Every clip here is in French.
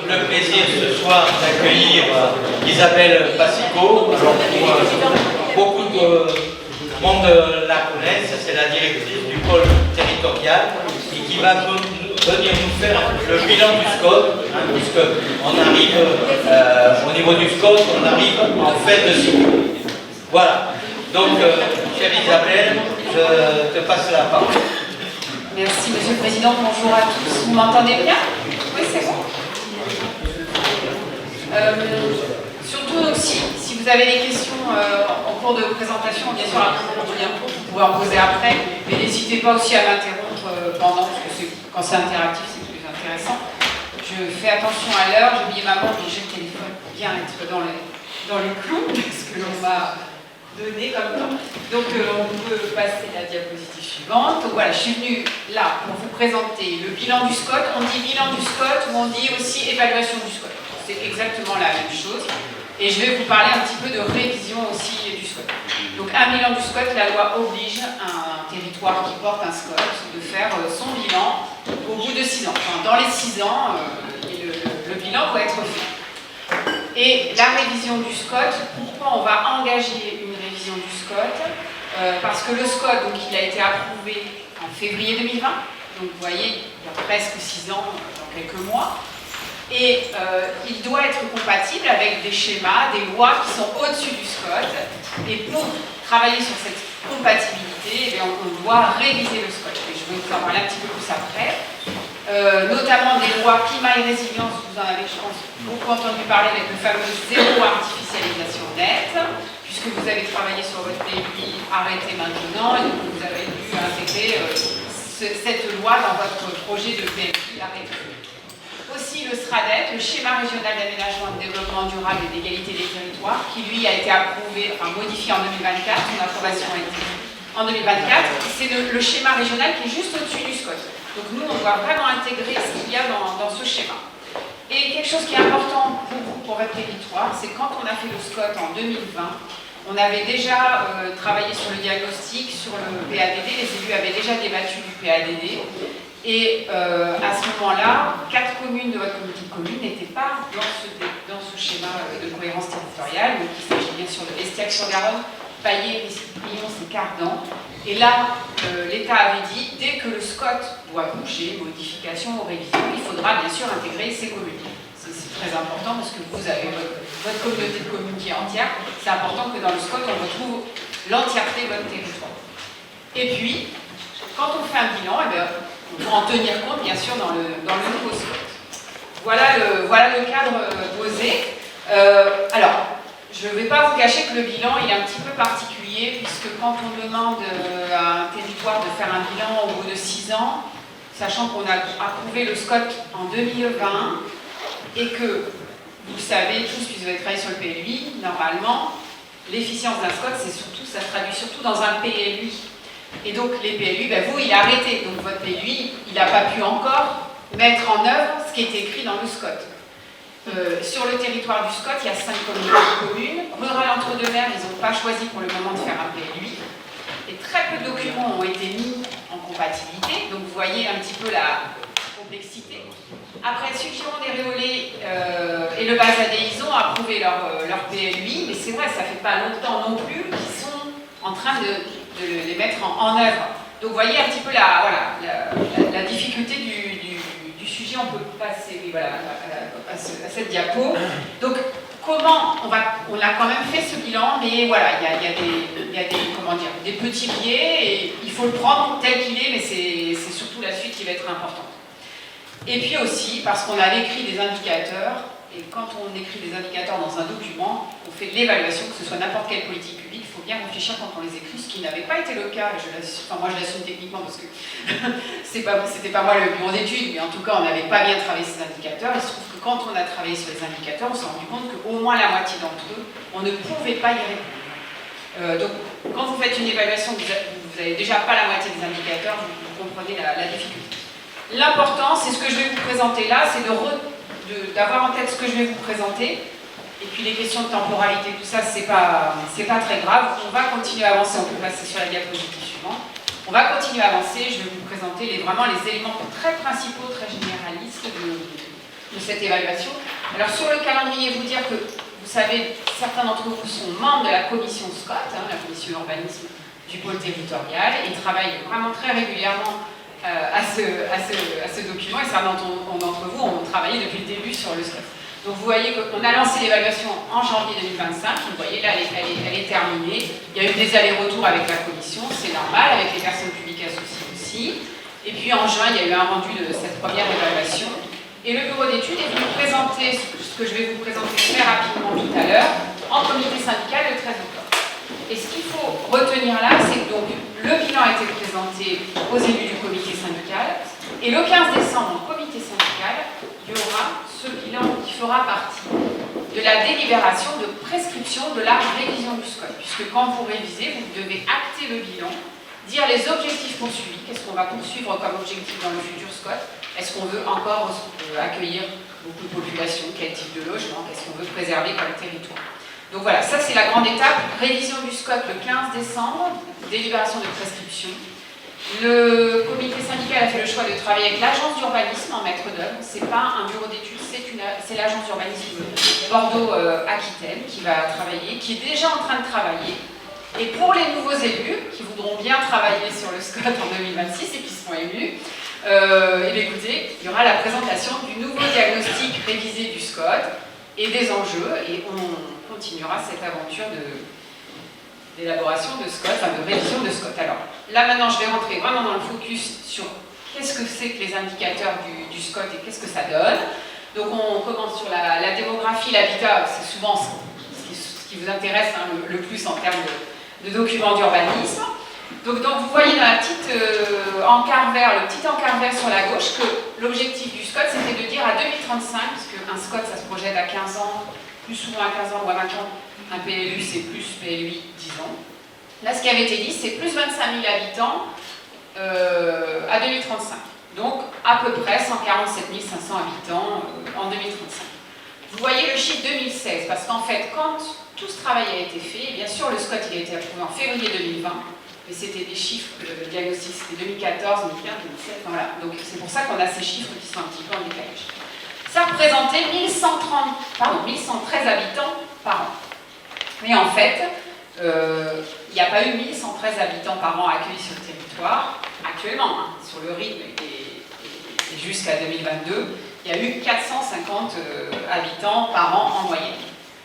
le plaisir ce soir d'accueillir Isabelle Passico. Alors, beaucoup de monde la connaissent, c'est la directrice du pôle territorial et qui va venir nous faire le bilan du SCOT, puisqu'on arrive au niveau du SCOT, on arrive en fin de cycle. Voilà. Donc, chère Isabelle, je te passe la parole. Merci, Monsieur le Président. Bonjour à tous. Vous m'entendez bien? Oui, c'est bon. Surtout aussi, si vous avez des questions en cours de présentation, bien sûr, vous pouvez en poser après, mais n'hésitez pas aussi à m'interrompre pendant, parce que quand c'est interactif, c'est plus intéressant. Je fais attention à l'heure, j'ai oublié ma montre, donc j'ai le téléphone pour bien être dans les clous, parce que l'on m'a donné comme temps. Donc on peut passer à la diapositive suivante. Donc voilà, je suis venue là pour vous présenter le bilan du SCOT. On dit bilan du SCOT ou on dit aussi évaluation du SCOT. C'est exactement la même chose. Et je vais vous parler un petit peu de révision aussi du SCOT. Donc un bilan du SCOT, la loi oblige un territoire qui porte un SCOT de faire son bilan au bout de 6 ans. Enfin, dans les 6 ans, le bilan doit être fait. Et la révision du SCOT, pourquoi on va engager une révision du SCOT? Parce que le SCOT, donc, il a été approuvé en février 2020, donc vous voyez, il y a presque 6 ans, dans quelques mois, et il doit être compatible avec des schémas, des lois qui sont au-dessus du SCOT, et pour travailler sur cette compatibilité, eh bien, on doit réviser le SCOT. Et je vais vous en parler un petit peu plus après. Notamment des lois climat et résilience, vous en avez, je pense, beaucoup entendu parler avec le fameux zéro artificialisation nette, puisque vous avez travaillé sur votre PLUI arrêté maintenant, et donc vous avez dû intégrer cette loi dans votre projet de PLUI arrêté. Aussi le SRADET, le schéma régional d'aménagement et de développement durable et d'égalité des territoires, qui lui a été approuvé, enfin modifié en 2024, son approbation a été en 2024, c'est le schéma régional qui est juste au-dessus du SCOT. Donc nous, on doit vraiment intégrer ce qu'il y a dans ce schéma. Et quelque chose qui est important pour vous, pour votre territoire, c'est quand on a fait le SCOT en 2020, on avait déjà travaillé sur le diagnostic, sur le PADD, les élus avaient déjà débattu du PADD, et à ce moment-là, 4 communes de votre communauté de communes n'étaient pas dans ce schéma de cohérence territoriale, donc il s'agit bien sûr de Estiac-sur-Garonne, Paillé, Lyon, c'est Cardan. Et là, l'État avait dit, dès que le SCOT doit bouger, modification ou révision, il faudra bien sûr intégrer ces communes. C'est très important parce que vous avez votre communauté de communes qui est entière. C'est important que dans le SCOT, on retrouve l'entièreté de votre territoire. Et puis, quand on fait un bilan, eh bien, on doit en tenir compte bien sûr dans le nouveau SCOT. Voilà le cadre posé. Alors, je ne vais pas vous cacher que le bilan il est un petit peu particulier, puisque quand on demande à un territoire de faire un bilan au bout de 6 ans, sachant qu'on a approuvé le SCOT en 2020, et que, vous le savez tous, puisque vous avez travaillé sur le PLUI, normalement, l'efficience d'un SCOT, ça se traduit surtout dans un PLUI. Et donc les PLUI, ben vous, il a arrêté, donc votre PLUI, il n'a pas pu encore mettre en œuvre ce qui est écrit dans le SCOT. Sur le territoire du SCOT, il y a 5 communes. Rural Entre-deux-Mers, ils n'ont pas choisi pour le moment de faire un PLUI. Et très peu de documents ont été mis en compatibilité. Donc vous voyez un petit peu la complexité. Après, Suquiron des Réolés et le Bazadais, ils ont approuvé leur PLUI. Mais c'est vrai, ça ne fait pas longtemps non plus qu'ils sont en train de les mettre en œuvre. Donc vous voyez un petit peu la difficulté du sujet. On peut passer à cette diapo. Donc, comment on a quand même fait ce bilan, mais voilà, il y a des petits biais, et il faut le prendre tel qu'il est, mais c'est surtout la suite qui va être importante. Et puis aussi, parce qu'on a écrit des indicateurs, et quand on écrit des indicateurs dans un document, on fait de l'évaluation, que ce soit n'importe quelle politique publique, il faut bien réfléchir quand on les écrit, ce qui n'avait pas été le cas, et moi je l'assume techniquement parce que c'était pas moi le bureau d'études, mais en tout cas on n'avait pas bien travaillé ces indicateurs. Il se trouve que quand on a travaillé sur les indicateurs, on s'est rendu compte qu'au moins la moitié d'entre eux, on ne pouvait pas y répondre. Donc quand vous faites une évaluation, vous n'avez déjà pas la moitié des indicateurs, vous comprenez la difficulté. L'important, c'est ce que je vais vous présenter là, c'est d'avoir en tête ce que je vais vous présenter. Et puis les questions de temporalité, tout ça, c'est pas très grave. On va continuer à avancer, on peut passer sur la diapositive suivante. On va continuer à avancer, je vais vous présenter vraiment les éléments très principaux, très généralistes de cette évaluation. Alors sur le calendrier, vous dire que vous savez, certains d'entre vous sont membres de la commission SCOT, la commission urbanisme du pôle territorial, et travaillent vraiment très régulièrement à ce document, et certains d'entre vous ont travaillé depuis le début sur le SCOT. Donc vous voyez qu'on a lancé l'évaluation en janvier 2025, vous voyez là elle est terminée, il y a eu des allers-retours avec la commission, c'est normal, avec les personnes publiques associées aussi, et puis en juin il y a eu un rendu de cette première évaluation, et le bureau d'études est venu présenter ce que je vais vous présenter très rapidement tout à l'heure, en comité syndical le 13 octobre. Et ce qu'il faut retenir là, c'est que donc le bilan a été présenté aux élus du comité syndical, et le 15 décembre, au comité syndical, il y aura ce bilan qui fera partie de la délibération de prescription de la révision du SCOT, puisque quand vous révisez, vous devez acter le bilan, dire les objectifs poursuivis, qu'est-ce qu'on va poursuivre comme objectif dans le futur SCOT, est-ce qu'on veut encore accueillir beaucoup de population, quel type de logement, qu'est-ce qu'on veut préserver comme territoire. Donc voilà, ça c'est la grande étape, révision du SCOT le 15 décembre, délibération de prescription. Le comité syndical a fait le choix de travailler avec l'agence d'urbanisme en maître d'œuvre. Ce n'est pas un bureau d'études, c'est l'agence d'urbanisme Bordeaux-Aquitaine qui va travailler, qui est déjà en train de travailler. Et pour les nouveaux élus qui voudront bien travailler sur le SCOT en 2026 et qui seront élus, et bien écoutez, il y aura la présentation du nouveau diagnostic révisé du SCOT et des enjeux, et on continuera cette aventure d'élaboration de SCOT, enfin de révision de SCOT. Alors là maintenant je vais rentrer vraiment dans le focus sur qu'est-ce que c'est que les indicateurs du SCOT et qu'est-ce que ça donne. Donc on commence sur la démographie, l'habitat, c'est souvent ce qui vous intéresse le plus en termes de documents d'urbanisme. Donc vous voyez dans la petite encart vert, le petit encart vert sur la gauche, que l'objectif du SCOT c'était de dire à 2035, parce qu'un SCOT ça se projette à 15 ans, plus souvent à 15 ans ou à 20 ans, un PLU c'est plus PLUI 10 ans. Là ce qui avait été dit c'est plus 25 000 habitants à 2035. Donc à peu près 147 500 habitants en 2035. Vous voyez le chiffre 2016, parce qu'en fait quand tout ce travail a été fait, et bien sûr le SCOT il a été approuvé en février 2020, mais c'était des chiffres, le diagnostic c'était 2014, 2015, 2017, voilà. Donc c'est pour ça qu'on a ces chiffres qui sont un petit peu en décalage. Ça représentait 1113 habitants par an. Mais en fait, il n'y a pas eu 1113 habitants par an accueillis sur le territoire, actuellement, sur le rythme et jusqu'à 2022, il y a eu 450 habitants par an en moyenne.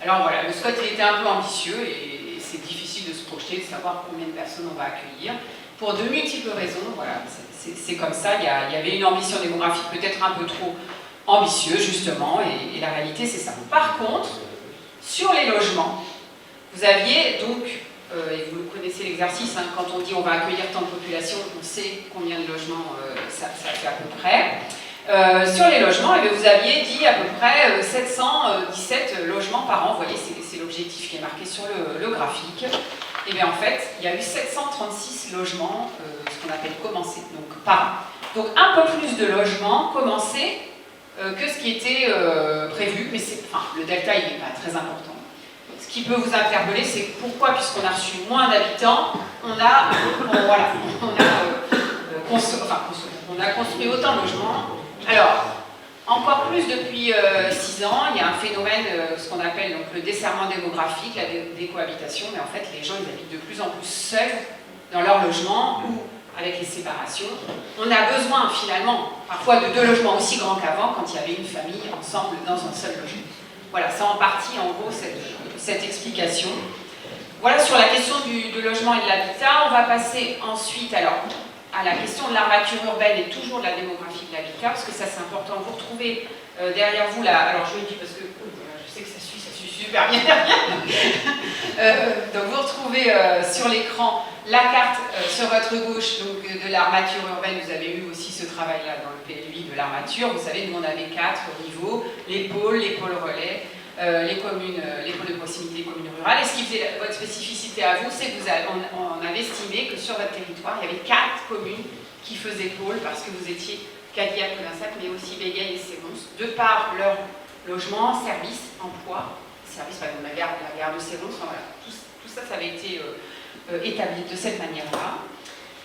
Alors voilà, le SCOT il était un peu ambitieux et c'est difficile de se projeter, de savoir combien de personnes on va accueillir. Pour de multiples raisons, voilà, c'est comme ça, il y avait une ambition démographique peut-être un peu trop ambitieuse justement, et la réalité c'est ça. Par contre, sur les logements, vous aviez donc, et vous connaissez l'exercice, quand on dit on va accueillir tant de population, on sait combien de logements ça fait à peu près. Sur les logements, vous aviez dit à peu près 717 logements par an, vous voyez c'est l'objectif qui est marqué sur le graphique. Et bien en fait, il y a eu 736 logements, ce qu'on appelle commencés, donc par an. Donc un peu plus de logements commencés que ce qui était prévu, mais le delta il n'est pas très important. Ce qui peut vous interpeller, c'est pourquoi, puisqu'on a reçu moins d'habitants, on a construit autant de logements. Alors, encore plus depuis 6 ans, il y a un phénomène, ce qu'on appelle donc, le desserrement démographique, la décohabitation, mais en fait les gens ils habitent de plus en plus seuls dans leur logement ou avec les séparations. On a besoin finalement parfois de 2 logements aussi grands qu'avant quand il y avait une famille ensemble dans un seul logement. Voilà, c'est en partie en gros cette explication. Voilà sur la question du logement et de l'habitat. On va passer ensuite alors à la question de l'armature urbaine et toujours de la démographie de l'habitat, parce que ça c'est important. Vous retrouvez derrière vous, alors je le dis parce que je sais que ça suit super bien derrière. Donc vous retrouvez sur l'écran la carte sur votre gauche donc, de l'armature urbaine. Vous avez eu aussi ce travail-là dans le PLUI de l'armature. Vous savez, nous on avait 4 niveaux, les pôles relais, les communes, les pôles de proximité, les communes rurales. Et ce qui faisait votre spécificité à vous, c'est que on avait estimé que sur votre territoire, il y avait 4 communes qui faisaient pôle parce que vous étiez Cadillac-Colinsac, mais aussi Bégueil et Séronce, de par leur logement, services, emploi, services, par exemple la gare de Séronce, enfin, voilà, tout ça, ça avait été établi de cette manière-là.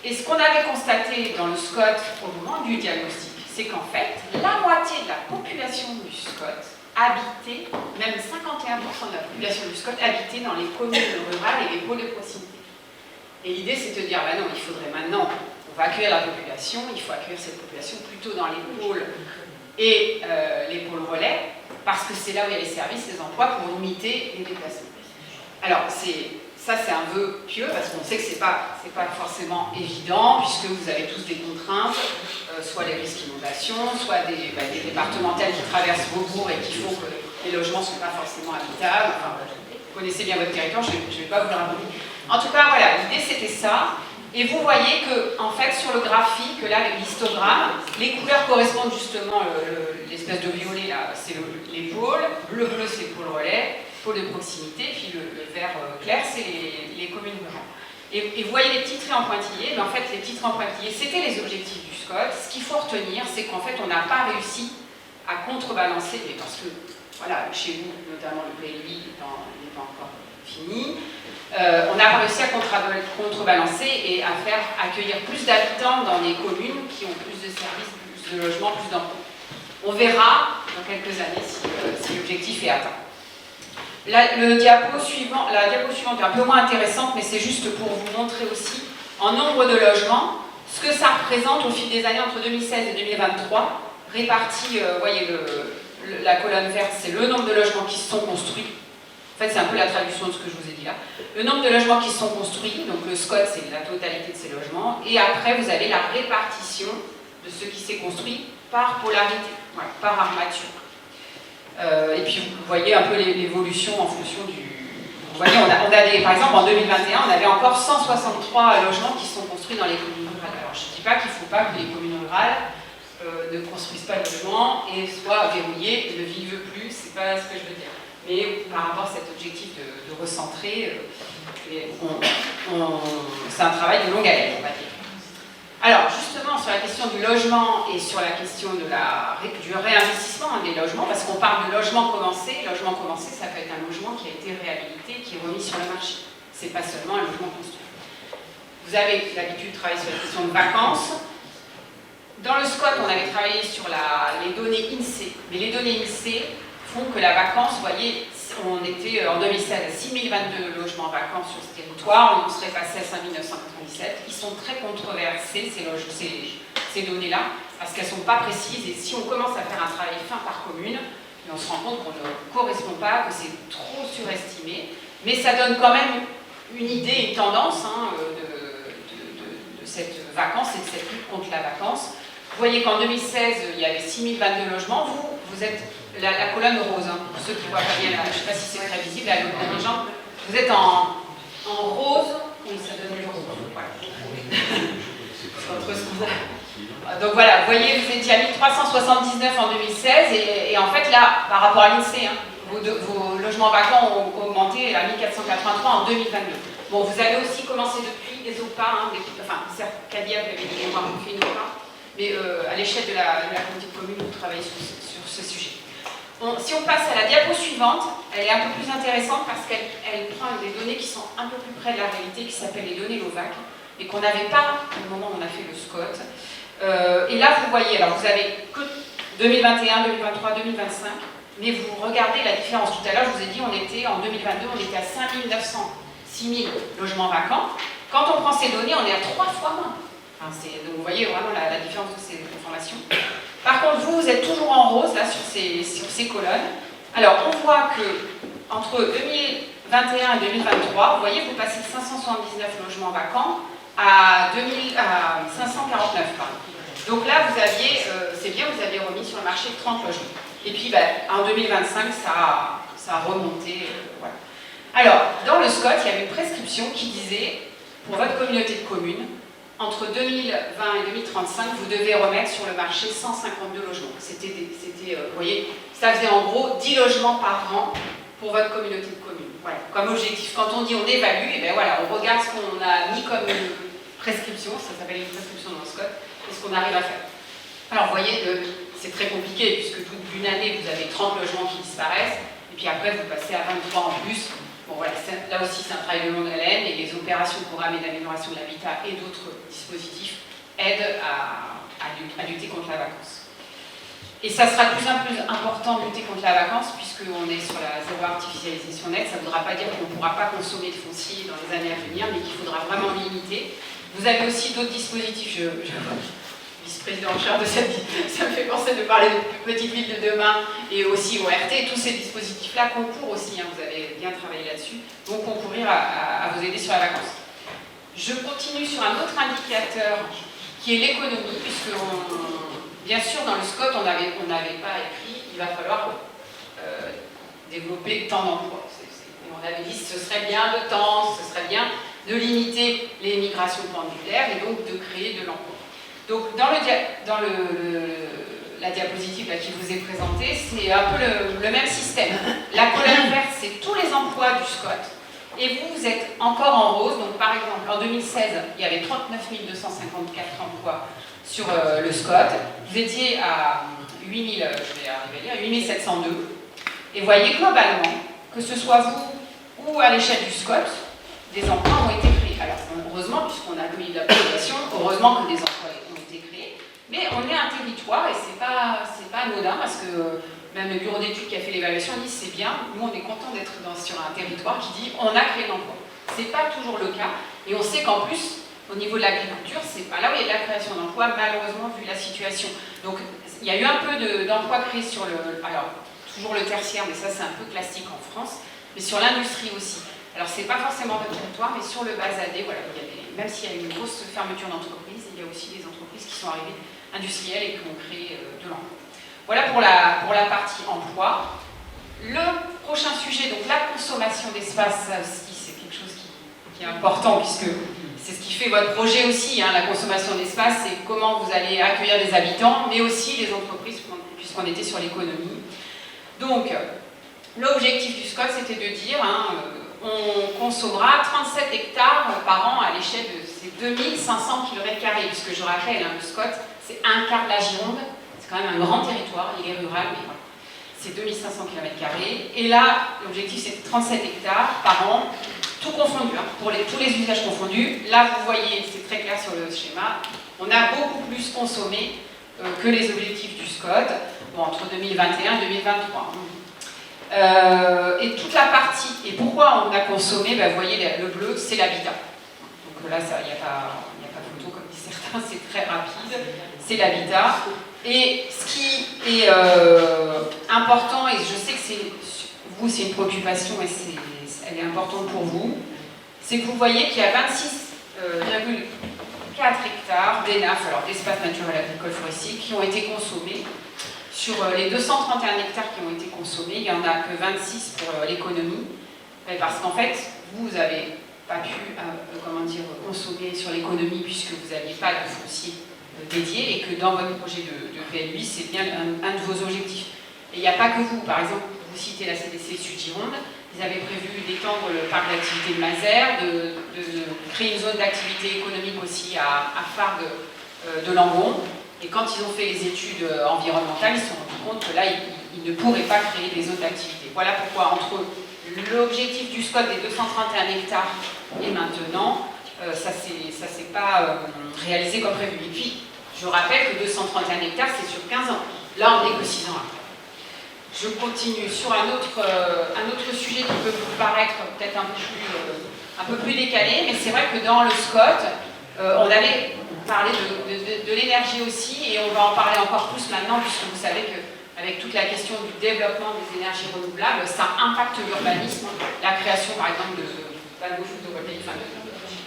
Et ce qu'on avait constaté dans le SCOT au moment du diagnostic, c'est qu'en fait, la moitié de la population du SCOT habitait, même 51% de la population du SCOT habitait dans les communes rurales et les pôles de proximité. Et l'idée, c'est de dire, non, il faudrait maintenant, on va accueillir la population, il faut accueillir cette population plutôt dans les pôles et les pôles relais, parce que c'est là où il y a les services, les emplois, pour limiter les déplacements. Alors, ça c'est un vœu pieux, parce qu'on sait que c'est pas forcément évident, puisque vous avez tous des contraintes, soit les risques d'inondation, soit des départementales qui traversent vos bourgs et qui font que les logements ne sont pas forcément habitables. Enfin, vous connaissez bien votre territoire, je ne vais pas vous le raconter. En tout cas, voilà, l'idée c'était ça. Et vous voyez que, en fait, sur le graphique, là, avec l'histogramme, les couleurs correspondent justement, l'espèce de violet, là, c'est les pôles, bleu-bleu, c'est les pôles relais, pôles de proximité, puis le vert clair, c'est les communes rurales. Et vous voyez les petits traits en pointillés, mais en fait, les petits traits en pointillés, c'était les objectifs du SCOT. Ce qu'il faut retenir, c'est qu'en fait, on n'a pas réussi à contrebalancer, mais parce que, voilà, chez vous, notamment le PLUI n'est pas encore fini, on n'a pas réussi à contrebalancer et à faire accueillir plus d'habitants dans les communes qui ont plus de services, plus de logements, plus d'emplois. On verra dans quelques années si l'objectif est atteint. La diapo suivante est un peu moins intéressante, mais c'est juste pour vous montrer aussi, en nombre de logements, ce que ça représente au fil des années entre 2016 et 2023, réparti, vous voyez, la colonne verte, c'est le nombre de logements qui se sont construits. En fait, c'est un peu la traduction de ce que je vous ai dit là. Le nombre de logements qui se sont construits, donc le SCOT, c'est la totalité de ces logements, et après, vous avez la répartition de ce qui s'est construit par polarité, voilà, par armature. Et puis, vous voyez un peu l'évolution en fonction du... Vous voyez, par exemple, en 2021, on avait encore 163 logements qui sont construits dans les communes rurales. Alors, je ne dis pas qu'il ne faut pas que les communes rurales ne construisent pas de logements et soient verrouillées et ne vivent plus, c'est pas ce que je veux dire. Mais par rapport à cet objectif de recentrer, c'est un travail de longue haleine, on va dire. Alors, justement, sur la question du logement et sur la question du réinvestissement des logements, parce qu'on parle de logement commencé, ça peut être un logement qui a été réhabilité, qui est remis sur le marché. C'est pas seulement un logement construit. Vous avez l'habitude de travailler sur la question de vacances. Dans le SCOT, on avait travaillé sur les données INSEE, mais les données INSEE font que la vacance, vous voyez, on était en 2016 à 6022 logements vacants sur ce territoire, on serait passé à 5997. Ils sont très controversés, ces données-là, parce qu'elles ne sont pas précises, et si on commence à faire un travail fin par commune, on se rend compte qu'on ne correspond pas, que c'est trop surestimé, mais ça donne quand même une idée, une tendance de cette vacance et de cette lutte contre la vacance. Vous voyez qu'en 2016, il y avait 6022 logements, vous êtes la colonne rose, pour ceux qui ne voient pas bien, je ne sais pas si c'est très visible, la colonne gens, vous êtes en rose, oui, ça donne le rose. Voilà. Donc voilà, vous voyez, vous étiez à 1379 en 2016, et en fait là, par rapport à l'INSEE, vos logements vacants ont augmenté à 1483 en 2022. Bon, vous avez aussi commencé depuis des OPA, certes, Cadia avait fait une OPA, mais à l'échelle de la politique commune, vous travaillez sur ce sujet. Bon, si on passe à la diapo suivante, elle est un peu plus intéressante parce qu'elle prend des données qui sont un peu plus près de la réalité, qui s'appellent les données LOVAC, et qu'on n'avait pas au moment où on a fait le SCOT. Et là, vous voyez, alors vous avez que 2021, 2023, 2025, mais vous regardez la différence. Tout à l'heure, je vous ai dit, en 2022, on était à 6 000 logements vacants. Quand on prend ces données, on est à 3 fois moins. Donc vous voyez vraiment la différence de ces informations. Par contre, vous êtes toujours en rose là sur ces colonnes. Alors on voit que entre 2021 et 2023, vous voyez, vous passez de 579 logements vacants à 549. Donc là, c'est bien, vous aviez remis sur le marché 30 logements. Et puis en 2025, ça a remonté. Voilà. Alors, dans le SCOT, il y avait une prescription qui disait, pour votre communauté de communes, entre 2020 et 2035, vous devez remettre sur le marché 152 logements. Vous voyez, ça faisait en gros 10 logements par an pour votre communauté de communes. Voilà, comme objectif. Quand on dit on évalue, et bien voilà, on regarde ce qu'on a mis comme prescription, ça s'appelle une prescription dans le SCOT, et ce qu'on arrive à faire. Alors vous voyez, c'est très compliqué, puisque toute une année, vous avez 30 logements qui disparaissent, et puis après, vous passez à 23 en plus. Bon, voilà, là aussi, c'est un travail de longue haleine, et les opérations programmées d'amélioration de l'habitat et d'autres dispositifs aident à lutter contre la vacance. Et ça sera de plus en plus important de lutter contre la vacance, puisqu'on est sur la zéro artificialisation nette. Ça ne voudra pas dire qu'on ne pourra pas consommer de foncier dans les années à venir, mais qu'il faudra vraiment limiter. Vous avez aussi d'autres dispositifs, vice-président en charge de cette ville, ça me fait penser de parler de petites villes de demain et aussi ORT. Tous ces dispositifs-là concourent aussi, hein, vous avez bien travaillé là-dessus, vont concourir à vous aider sur la vacance. Je continue sur un autre indicateur qui est l'économie, puisque bien sûr dans le SCOT on n'avait pas écrit il va falloir développer tant d'emplois. On avait dit ce serait bien de temps, ce serait bien de limiter les migrations pendulaires et donc de créer de l'emploi. Donc dans la diapositive là, qui vous est présentée, c'est un peu le même système. La colonne verte, c'est tous les emplois du SCOT. Et vous êtes encore en rose. Donc par exemple, en 2016, il y avait 39 254 emplois sur le SCOT. Vous étiez à 8702. Et voyez globalement, que ce soit vous ou à l'échelle du SCOT, des emplois ont été créés. Alors heureusement, puisqu'on a lu la population, heureusement que des emplois ont été créés. Mais on est un territoire et c'est pas anodin parce que même le bureau d'études qui a fait l'évaluation dit c'est bien, nous on est content d'être sur un territoire qui dit on a créé l'emploi. C'est pas toujours le cas et on sait qu'en plus au niveau de l'agriculture c'est pas là où il y a de la création d'emplois malheureusement vu la situation. Donc il y a eu un peu d'emplois créés sur toujours le tertiaire mais ça c'est un peu classique en France, mais sur l'industrie aussi. Alors c'est pas forcément votre territoire mais sur le Basadé, voilà, même s'il y a eu une grosse fermeture d'entreprises, il y a aussi des entreprises qui sont arrivées industrielles et qui ont créé de l'emploi. Voilà pour la partie emploi. Le prochain sujet, donc la consommation d'espace, ça aussi c'est quelque chose qui est important puisque c'est ce qui fait votre projet aussi, hein, la consommation d'espace, c'est comment vous allez accueillir des habitants, mais aussi les entreprises puisqu'on était sur l'économie. Donc, l'objectif du SCOT c'était de dire, on consommera 37 hectares par an à l'échelle de ces 2500 km², puisque je rappelle, le SCOT c'est un quart de la Gironde. C'est quand même un grand territoire, il est rural, mais voilà. C'est 2500 km². Et là, l'objectif, c'est 37 hectares par an, tout confondu, hein, pour tous les usages confondus. Là, vous voyez, c'est très clair sur le schéma, on a beaucoup plus consommé que les objectifs du SCOT, entre 2021 et 2023. Et toute la partie, et pourquoi on a consommé, vous voyez, le bleu, c'est l'habitat. Donc là, il n'y a pas photo, comme disent certains, c'est très rapide, c'est l'habitat. Et ce qui est important, et je sais que c'est une préoccupation et elle est importante pour vous, c'est que vous voyez qu'il y a 26,4 hectares d'espace naturel agricole forestier qui ont été consommés. Sur les 231 hectares qui ont été consommés, il n'y en a que 26 pour l'économie, parce qu'en fait, vous n'avez pas pu consommer sur l'économie puisque vous n'aviez pas de foncier dédié et que dans votre projet de PLUI, c'est bien un de vos objectifs. Et il n'y a pas que vous. Par exemple, vous citez la CDC Sud-Gironde, ils avaient prévu d'étendre le parc d'activité de Mazères, de créer une zone d'activité économique aussi à Fargue de Langon. Et quand ils ont fait les études environnementales, ils se sont rendus compte que là, ils ne pourraient pas créer des zones d'activité. Voilà pourquoi, entre l'objectif du SCOT des 231 hectares et maintenant, ça s'est pas réalisé comme prévu. Et puis, je rappelle que 231 hectares, c'est sur 15 ans. Là, on n'est que 6 ans après. Je continue sur un autre sujet qui peut vous paraître peut-être un peu plus décalé, mais c'est vrai que dans le SCOT, on avait parlé de l'énergie aussi, et on va en parler encore plus maintenant, puisque vous savez qu'avec toute la question du développement des énergies renouvelables, ça impacte l'urbanisme, la création par exemple de panneaux photovoltaïques,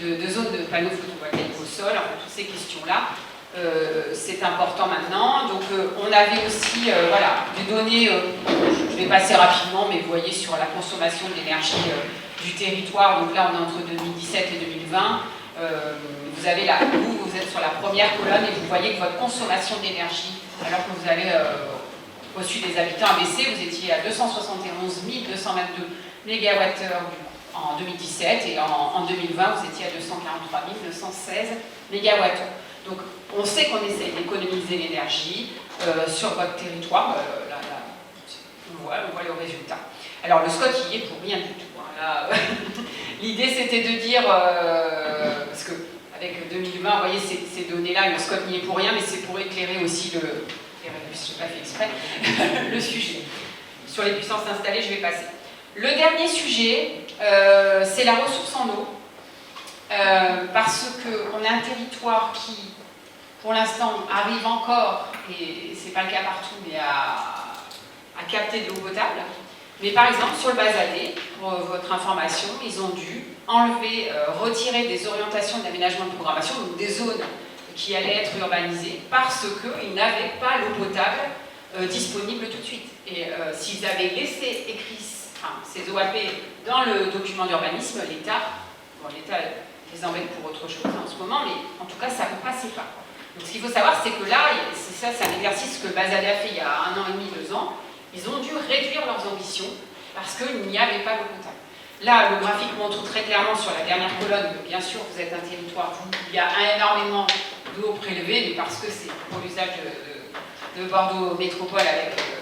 de zones de panneaux photovoltaïques au sol, toutes ces questions-là. C'est important maintenant. Donc on avait aussi des données, je vais passer rapidement, mais vous voyez sur la consommation d'énergie du territoire, donc là on est entre 2017 et 2020, vous avez là, vous êtes sur la première colonne et vous voyez que votre consommation d'énergie, alors que vous avez reçu des habitants a baissé, vous étiez à 271 222 MWh en 2017 et en 2020 vous étiez à 243 916 MWh. Donc on sait qu'on essaie d'économiser l'énergie sur votre territoire, on voit le résultat. Alors le SCOT y est pour rien du tout. Hein. L'idée c'était de dire, parce qu'avec 2020, vous voyez ces données-là, le SCOT n'y est pour rien, mais c'est pour éclairer aussi plus, je n'ai pas fait exprès, le sujet. Sur les puissances installées, je vais passer. Le dernier sujet, c'est la ressource en eau, parce qu'on a un territoire qui, pour l'instant, arrive encore, et ce n'est pas le cas partout, mais à capter de l'eau potable. Mais par exemple, sur le Bazadais, pour votre information, ils ont dû enlever, retirer des orientations d'aménagement de programmation, donc des zones qui allaient être urbanisées, parce qu'ils n'avaient pas l'eau potable disponible tout de suite. Et s'ils avaient laissé écrit ces OAP dans le document d'urbanisme, l'État les embête pour autre chose en ce moment, mais en tout cas, ça ne passait pas. Donc ce qu'il faut savoir, c'est que là, c'est un exercice que le Bazadais a fait il y a 1 an et demi, 2 ans, ils ont dû réduire leurs ambitions parce qu'il n'y avait pas l'eau potable. Là, le graphique montre très clairement sur la dernière colonne que, bien sûr, vous êtes un territoire où il y a énormément d'eau prélevée, mais parce que c'est pour l'usage de Bordeaux Métropole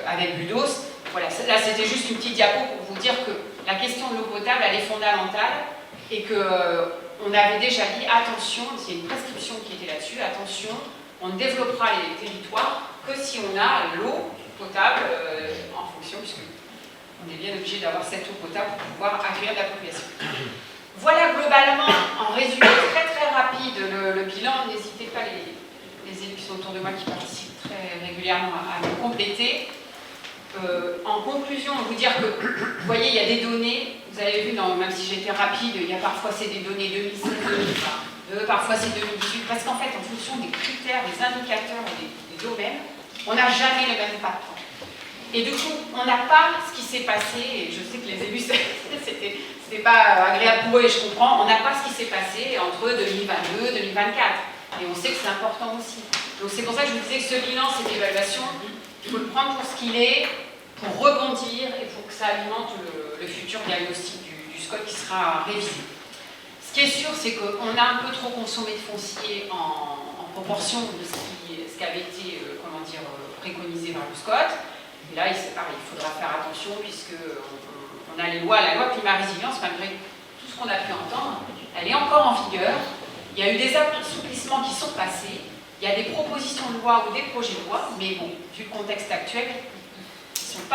avec Budos. Voilà, là, c'était juste une petite diapo pour vous dire que la question de l'eau potable, elle est fondamentale et qu'on avait déjà dit, attention, c'est une prescription qui était là-dessus, attention, on ne développera les territoires que si on a l'eau potable en fonction, puisqu'on est bien obligé d'avoir cette eau potable pour pouvoir accueillir la population. Voilà globalement, en résumé très très rapide, le bilan. N'hésitez pas, les élus qui sont autour de moi qui participent très régulièrement à me compléter. En conclusion, vous dire que, vous voyez, il y a des données, vous avez vu, même si j'étais rapide, il y a parfois c'est des données 2016, 2022, parfois c'est 2018, parce qu'en fait, en fonction des critères, des indicateurs, des domaines, on n'a jamais le même patron. Et du coup, on n'a pas ce qui s'est passé, et je sais que les élus, c'était pas agréable pour eux, et je comprends, on n'a pas ce qui s'est passé entre 2022 et 2024. Et on sait que c'est important aussi. Donc c'est pour ça que je vous disais que ce bilan, cette évaluation, il faut le prendre pour ce qu'il est, pour rebondir et pour que ça alimente le futur diagnostic du SCOT qui sera révisé. Ce qui est sûr, c'est qu'on a un peu trop consommé de foncier en proportion de ce qui avait été préconisé par le SCOT. Et là, c'est pareil, il faudra faire attention puisqu'on a la loi climat résilience, malgré tout ce qu'on a pu entendre, elle est encore en vigueur. Il y a eu des assouplissements qui sont passés. Il y a des propositions de loi ou des projets de loi, mais bon, vu le contexte actuel, ils ne sont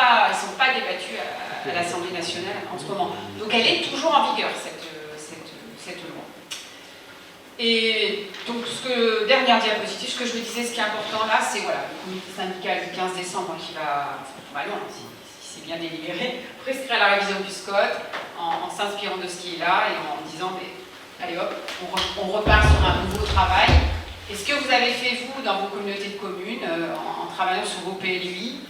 pas débattus à l'Assemblée nationale en ce moment. Donc elle est toujours en vigueur, cette loi. Et donc, dernière diapositive, ce que je vous disais, ce qui est important là, c'est voilà, le comité syndical du 15 décembre qui va, normalement, si c'est bien délibéré, prescrire la révision du SCOT en s'inspirant de ce qui est là et en disant, mais, allez hop, on repart sur un nouveau travail. Et ce que vous avez fait, vous, dans vos communautés de communes, en travaillant sur vos PLUI,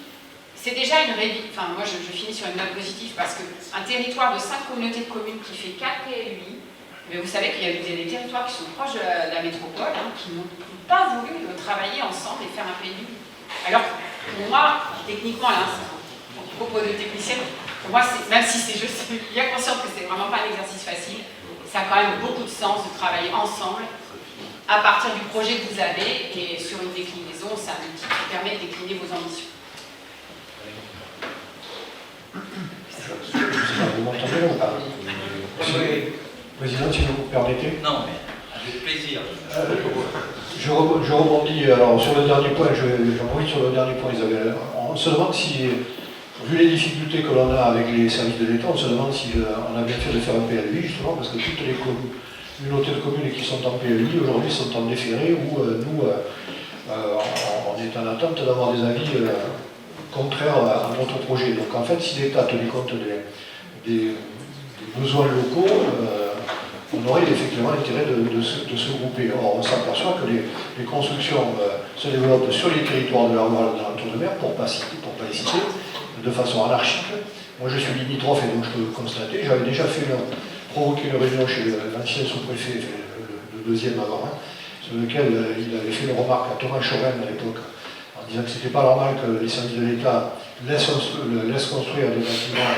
c'est déjà une révision. Enfin, moi, je finis sur une note positive parce qu'un territoire de 5 communautés de communes qui fait 4 PLUI, mais vous savez qu'il y a des territoires qui sont proches de la métropole, qui n'ont pas voulu travailler ensemble et faire un PLUI. Alors, pour moi, techniquement, là, à propos de technicienne, pour moi, même si je suis bien consciente que c'est vraiment pas un exercice facile, ça a quand même beaucoup de sens de travailler ensemble à partir du projet que vous avez, et sur une déclinaison, c'est un outil qui permet de décliner vos ambitions. Je ne sais pas, vous m'entendez ou pas? Oui. Président, si vous me permettez. Non, mais avec plaisir. Je rebondis alors, sur le dernier point, sur le dernier point, Isabelle. On se demande si, vu les difficultés que l'on a avec les services de l'État, on se demande si on a bien fait de faire un PLUI, justement, parce que toutes les communautés de communes qui sont en PLUI aujourd'hui sont en déféré où nous, on est en attente d'avoir des avis contraires à notre projet. Donc en fait, si l'État tenait compte des besoins locaux, on aurait effectivement intérêt de se grouper. Or, on s'aperçoit que les constructions se développent sur les territoires de la Loire et de l'entour-de-mer, pour ne pas les citer, de façon anarchique. Moi, je suis limitrophe et donc je peux le constater. J'avais déjà provoqué une réunion chez l'ancien sous-préfet, le deuxième avant, sur lequel il avait fait une remarque à Thomas Chorel à l'époque, en disant que c'était pas normal que les services de l'État laissent construire des bâtiments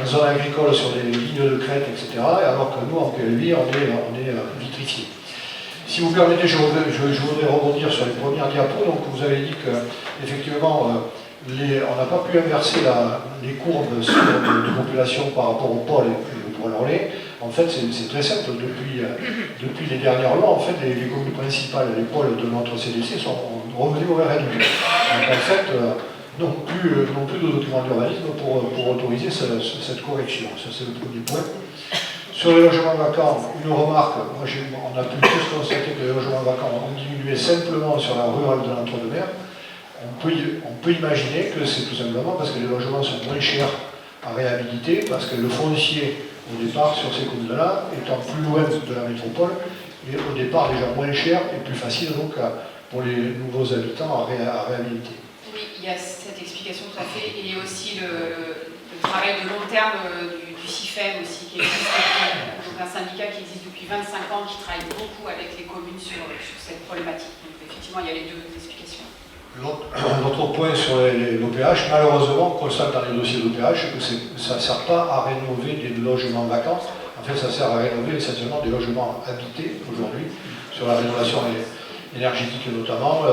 en zone agricole sur des lignes de crête, etc., alors que nous, en PLUI, on est vitrifiés. Si vous permettez, je voudrais rebondir sur les premières diapos. Donc, vous avez dit qu'effectivement, on n'a pas pu inverser les courbes de population par rapport au pôle et au pôle relais. En fait, c'est très simple. Depuis les dernières lois, en fait, les communes principales, les pôles de notre CDC ont revenu aurait réduit. Donc en fait, non plus de document d'urbanisme pour autoriser cette correction. Ça, c'est le premier point. Sur les logements vacants, une remarque, on a pu tous constater que les logements vacants ont diminué simplement sur la rurale de l'Entre-deux-Mers. On peut imaginer que c'est tout simplement parce que les logements sont moins chers à réhabiliter, parce que le foncier, au départ, sur ces communes-là, étant plus loin de la métropole, est au départ déjà moins cher et plus facile donc pour les nouveaux habitants à réhabiliter. Oui, il y a cette explication tout à fait, et aussi le travail de long terme du CIFEM aussi, qui existe, donc un syndicat qui existe depuis 25 ans, qui travaille beaucoup avec les communes sur cette problématique. Donc effectivement, il y a les deux explications. L'autre point sur l'OPH, malheureusement, on constate dans les dossiers d'OPH que ça ne sert pas à rénover des logements vacants. En fait, ça sert à rénover essentiellement des logements habités aujourd'hui, sur la rénovation énergétique notamment,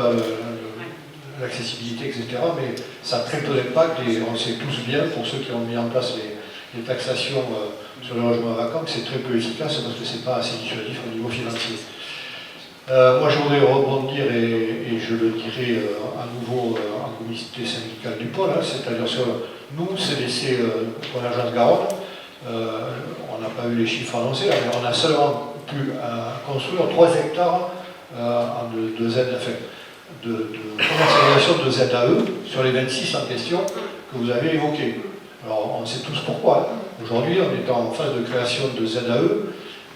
l'accessibilité, etc. Mais ça a très peu d'impact et on sait tous bien, pour ceux qui ont mis en place les taxations sur les logements vacants, que c'est très peu efficace parce que ce n'est pas assez dissuasif au niveau financier. Moi, je voudrais rebondir et je le dirai à nouveau en comité syndical du pôle, c'est-à-dire sur nous, CDC Convergence Garonne, on n'a pas eu les chiffres annoncés, mais on a seulement pu construire 3 hectares de commercialisation de ZAE sur les 26 en question que vous avez évoqués. Alors, on sait tous pourquoi. Aujourd'hui, on est en phase de création de ZAE,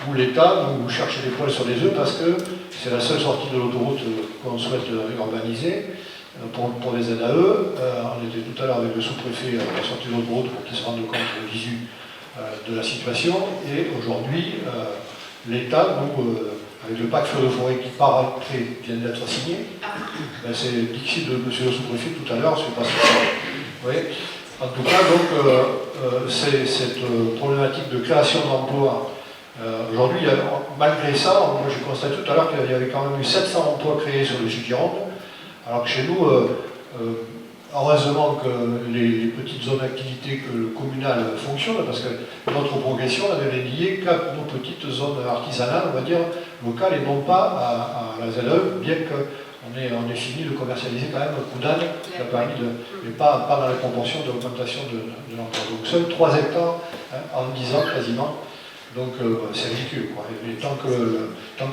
où l'État nous cherche des poils sur les œufs parce que c'est la seule sortie de l'autoroute qu'on souhaite urbaniser pour les ZAE. On était tout à l'heure avec le sous-préfet à la sortie de l'autoroute pour qu'il se rende compte au visu de la situation. Et aujourd'hui, l'État, nous, avec le pacte feu de forêt qui par après vient d'être signé, ben c'est d'ici de monsieur le sous-préfet tout à l'heure, je ne sais pas si vous voyez. En tout cas, donc, c'est cette problématique de création d'emplois. Aujourd'hui, malgré ça, moi j'ai constaté tout à l'heure qu'il y avait quand même eu 700 emplois créés sur le Sud-Gironde, alors que chez nous, heureusement que les petites zones d'activité communales fonctionnent, parce que notre progression, elle est liée qu'à nos petites zones artisanales, on va dire, locales, et non pas à la ZAE, bien qu'on ait fini de commercialiser quand même un coup d'âne, qui a permis mais pas dans les proportions d'augmentation de l'emploi. Donc seuls 3 hectares en 10 ans quasiment. Donc c'est ridicule, quoi. Et tant que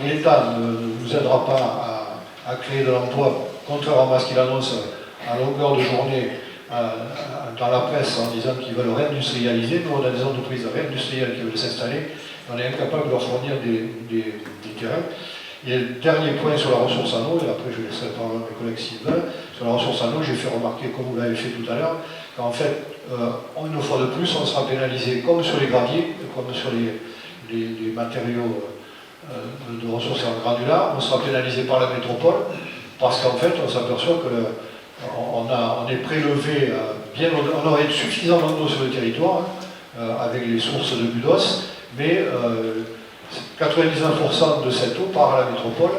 l'État ne nous aidera pas à créer de l'emploi, contrairement à ce qu'il annonce à longueur de journée dans la presse en disant qu'ils veulent réindustrialiser, nous on a des entreprises réindustrielles qui veulent s'installer, on est incapable de leur fournir des terrains. Et le dernier point sur la ressource en eau, et après je laisserai parler à mes collègues s'ils veulent, sur la ressource en eau, j'ai fait remarquer, comme vous l'avez fait tout à l'heure, qu'en fait, une fois de plus, on sera pénalisé comme sur les graviers, comme sur les matériaux de ressources en granulat, on sera pénalisé par la métropole, parce qu'en fait, on s'aperçoit qu'on est prélevé on aurait suffisamment d'eau sur le territoire, avec les sources de Budos, mais 99% de cette eau part à la métropole,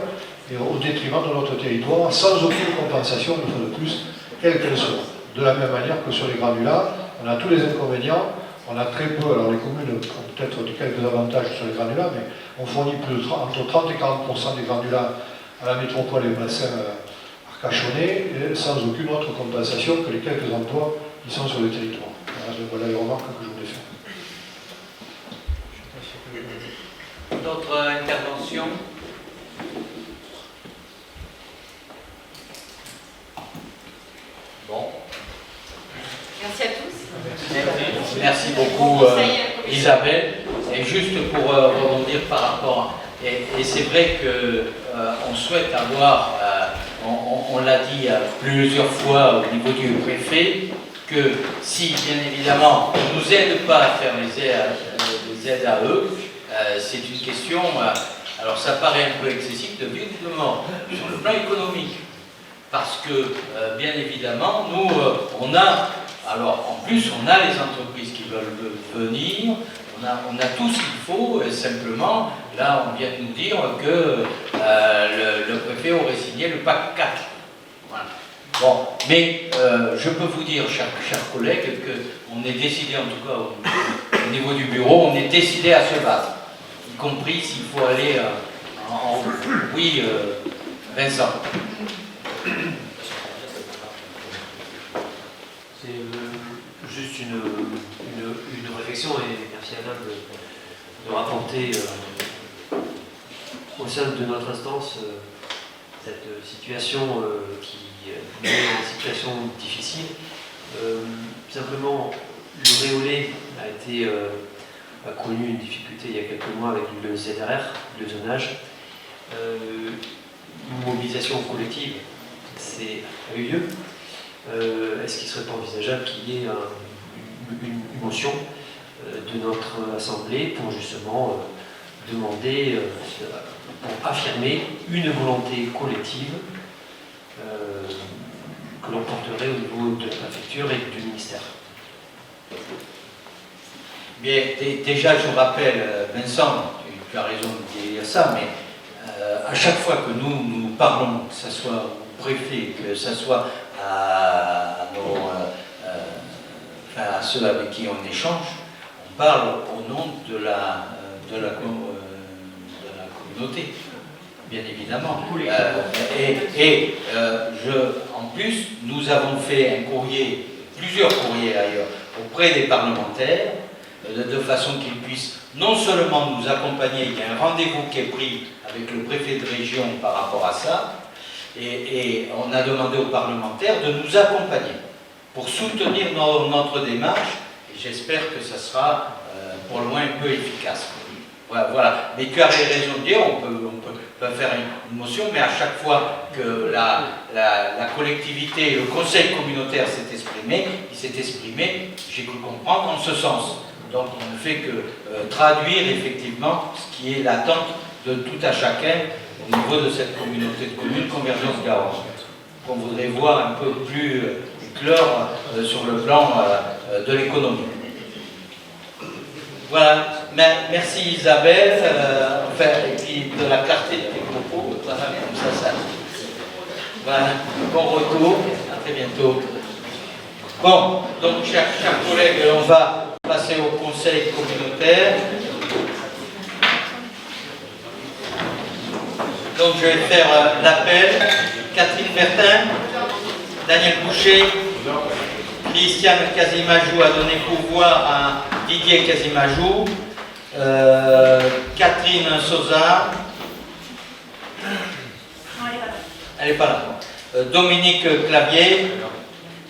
et au détriment de notre territoire, sans aucune compensation, une fois de plus, quelle qu'elle soit. De la même manière que sur les granulats, on a tous les inconvénients, on a très peu, alors les communes ont peut-être quelques avantages sur les granulats, mais on fournit entre 30 et 40% des granulats à la métropole et au bassin arcachonnais, sans aucune autre compensation que les quelques emplois qui sont sur le territoire. Voilà les remarques que je voulais faire. D'autres interventions? Bon. Merci à tous. Merci beaucoup Isabelle. Et juste pour rebondir par rapport, et c'est vrai qu'on souhaite avoir, on l'a dit plusieurs fois au niveau du préfet, que si bien évidemment on ne nous aide pas à faire les aides à eux, c'est une question, alors ça paraît un peu excessif de évidemment sur le plan économique. Parce que, bien évidemment, nous, on a les entreprises qui veulent venir, on a tout ce qu'il faut, et simplement, là, on vient de nous dire que le préfet aurait signé le pacte 4. Voilà. Bon, mais je peux vous dire, chers collègues, qu'on est décidé, en tout cas au niveau du bureau, on est décidé à se battre, y compris s'il faut aller en oui, Vincent. Juste une réflexion, et merci Alain de rapporter au sein de notre instance cette situation qui est une situation difficile. Simplement, le Réolais a connu une difficulté il y a quelques mois avec le ZRR, le zonage. Une mobilisation collective a eu lieu. Est-ce qu'il ne serait pas envisageable qu'il y ait une motion de notre Assemblée pour justement demander, pour affirmer une volonté collective que l'on porterait au niveau de la préfecture et du ministère? Bien, déjà je rappelle, Vincent, tu as raison de dire ça, mais à chaque fois que nous parlons, que ce soit au préfet, que ce soit à ceux avec qui on échange, on parle au nom de la communauté, bien évidemment. En plus, nous avons fait plusieurs courriers ailleurs, auprès des parlementaires, de façon qu'ils puissent non seulement nous accompagner, il y a un rendez-vous qui est pris avec le préfet de région par rapport à ça, et on a demandé aux parlementaires de nous accompagner pour soutenir notre démarche, et j'espère que ça sera pour le moins un peu efficace. Voilà. Mais tu as raison de dire, on peut faire une motion, mais à chaque fois que la collectivité, le conseil communautaire s'est exprimé, j'ai cru comprendre en ce sens. Donc on ne fait que traduire effectivement ce qui est l'attente de tout à chacun au niveau de cette communauté de communes Convergence Garonne, qu'on voudrait voir un peu plus éclore sur le plan de l'économie. Voilà, merci Isabelle, et puis de la clarté de tes propos, voilà, comme ça. Voilà, bon retour, à très bientôt. Bon, donc chers collègues, on va passer au conseil communautaire. Donc je vais faire l'appel. Catherine Bertin, Daniel Boucher, Christiane Casimajou a donné pouvoir à Didier Casimajou, Catherine Sosa, elle n'est pas là. Dominique Clavier,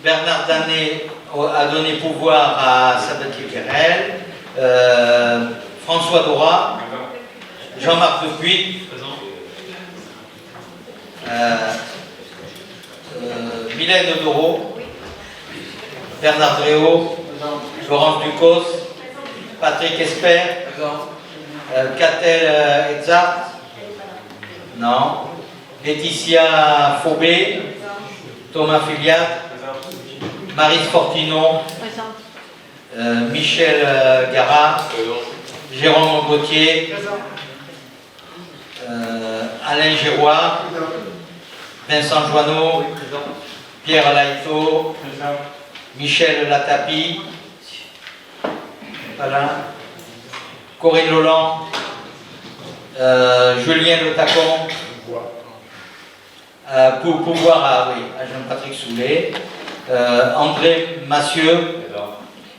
Bernard Danet a donné pouvoir à Sabatier Querel, François Dora, Jean-Marc Dupuis, Mylène Doro, Bernard Dréau, Florence Ducos, Patrick Esper, Catel Edzart, non, Laetitia Faubé, Thomas Filiat, Marie Fortinon, Michel Garat, Jérôme Gauthier, Alain Giroir, Vincent Joanneau, Pierre Laïto, Michel Latapi, voilà, Corinne Loland, Julien Le Tacon, pour pouvoir à Jean-Patrick Soulet, André Massieu,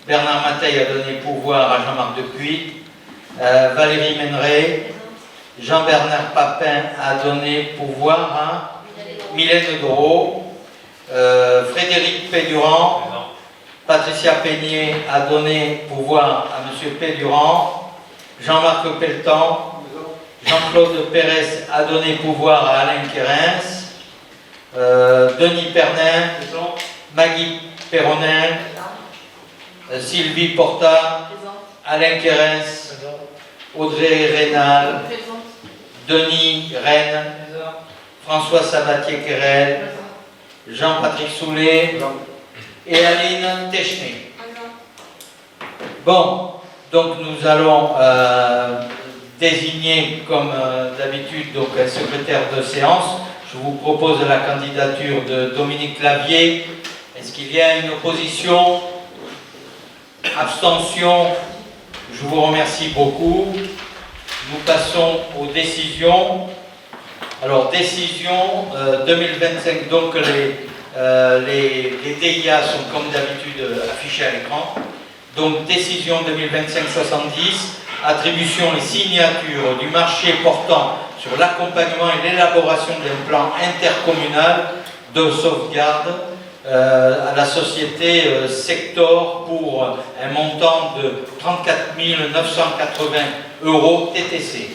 Bernard Mateil a donné pouvoir à Jean-Marc Dupuis, Valérie Méneret, Jean-Bernard Papin a donné pouvoir à Mylène Doro, Frédéric Pédurand, Patricia Peignet a donné pouvoir à M. Pédurand, Jean-Marc Pelletan, Jean-Claude Pérez a donné pouvoir à Alain Quérens, Denis Pernin, Maggie Perronin, Sylvie Porta, Alain Quérens, Audrey Rénal, Denis Rennes, François Sabatier-Querel, Jean-Patrick Soulet et Aline Techné. Bon, donc nous allons désigner comme d'habitude donc un secrétaire de séance. Je vous propose la candidature de Dominique Clavier. Est-ce qu'il y a une opposition? Abstention? Je vous remercie beaucoup. Nous passons aux décisions. Alors, décision 2025, donc les DIA sont comme d'habitude affichés à l'écran. Donc décision 2025-70, attribution et signature du marché portant sur l'accompagnement et l'élaboration d'un plan intercommunal de sauvegarde à la société Sector pour un montant de 34 980 € TTC.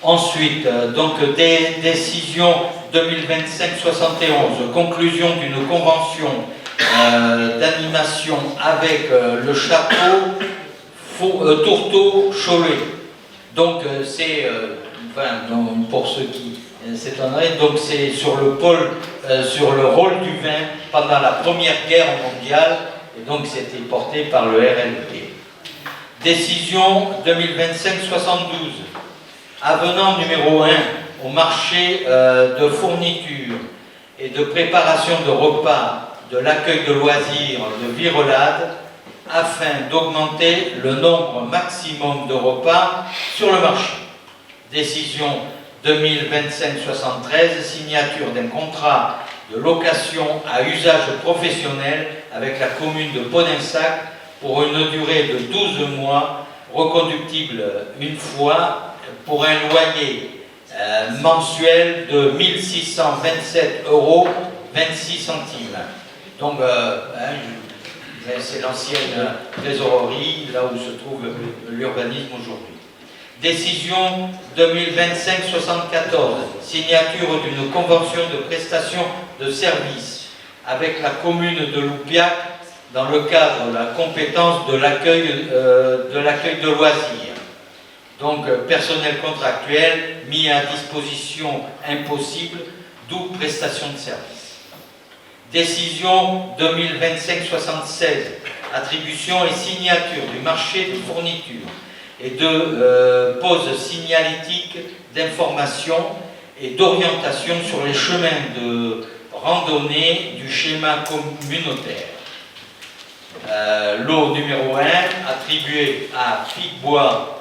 Ensuite, donc des décisions 2025-71, conclusion d'une convention d'animation avec le château Tourteau-Cholet. Donc c'est, pour ceux qui s'étonneraient, donc c'est sur le pôle, sur le rôle du vin pendant la Première Guerre mondiale, et donc c'était porté par le RLP. Décision 2025-72. Avenant numéro 1 au marché de fourniture et de préparation de repas, de l'accueil de loisirs de Virelade, afin d'augmenter le nombre maximum de repas sur le marché. Décision 2025-73, signature d'un contrat de location à usage professionnel avec la commune de Podensac pour une durée de 12 mois, reconductible une fois, pour un loyer mensuel de 1627 € 26 centimes. Donc, c'est l'ancienne trésorerie, là où se trouve l'urbanisme aujourd'hui. Décision 2025-74, signature d'une convention de prestation de services avec la commune de Loupiac dans le cadre de la compétence de l'accueil de loisirs. Donc, personnel contractuel mis à disposition impossible, d'où prestation de services. Décision 2025-76, attribution et signature du marché de fourniture et de pose signalétique d'information et d'orientation sur les chemins de randonnée du schéma communautaire. Lot numéro 1, attribué à Picbois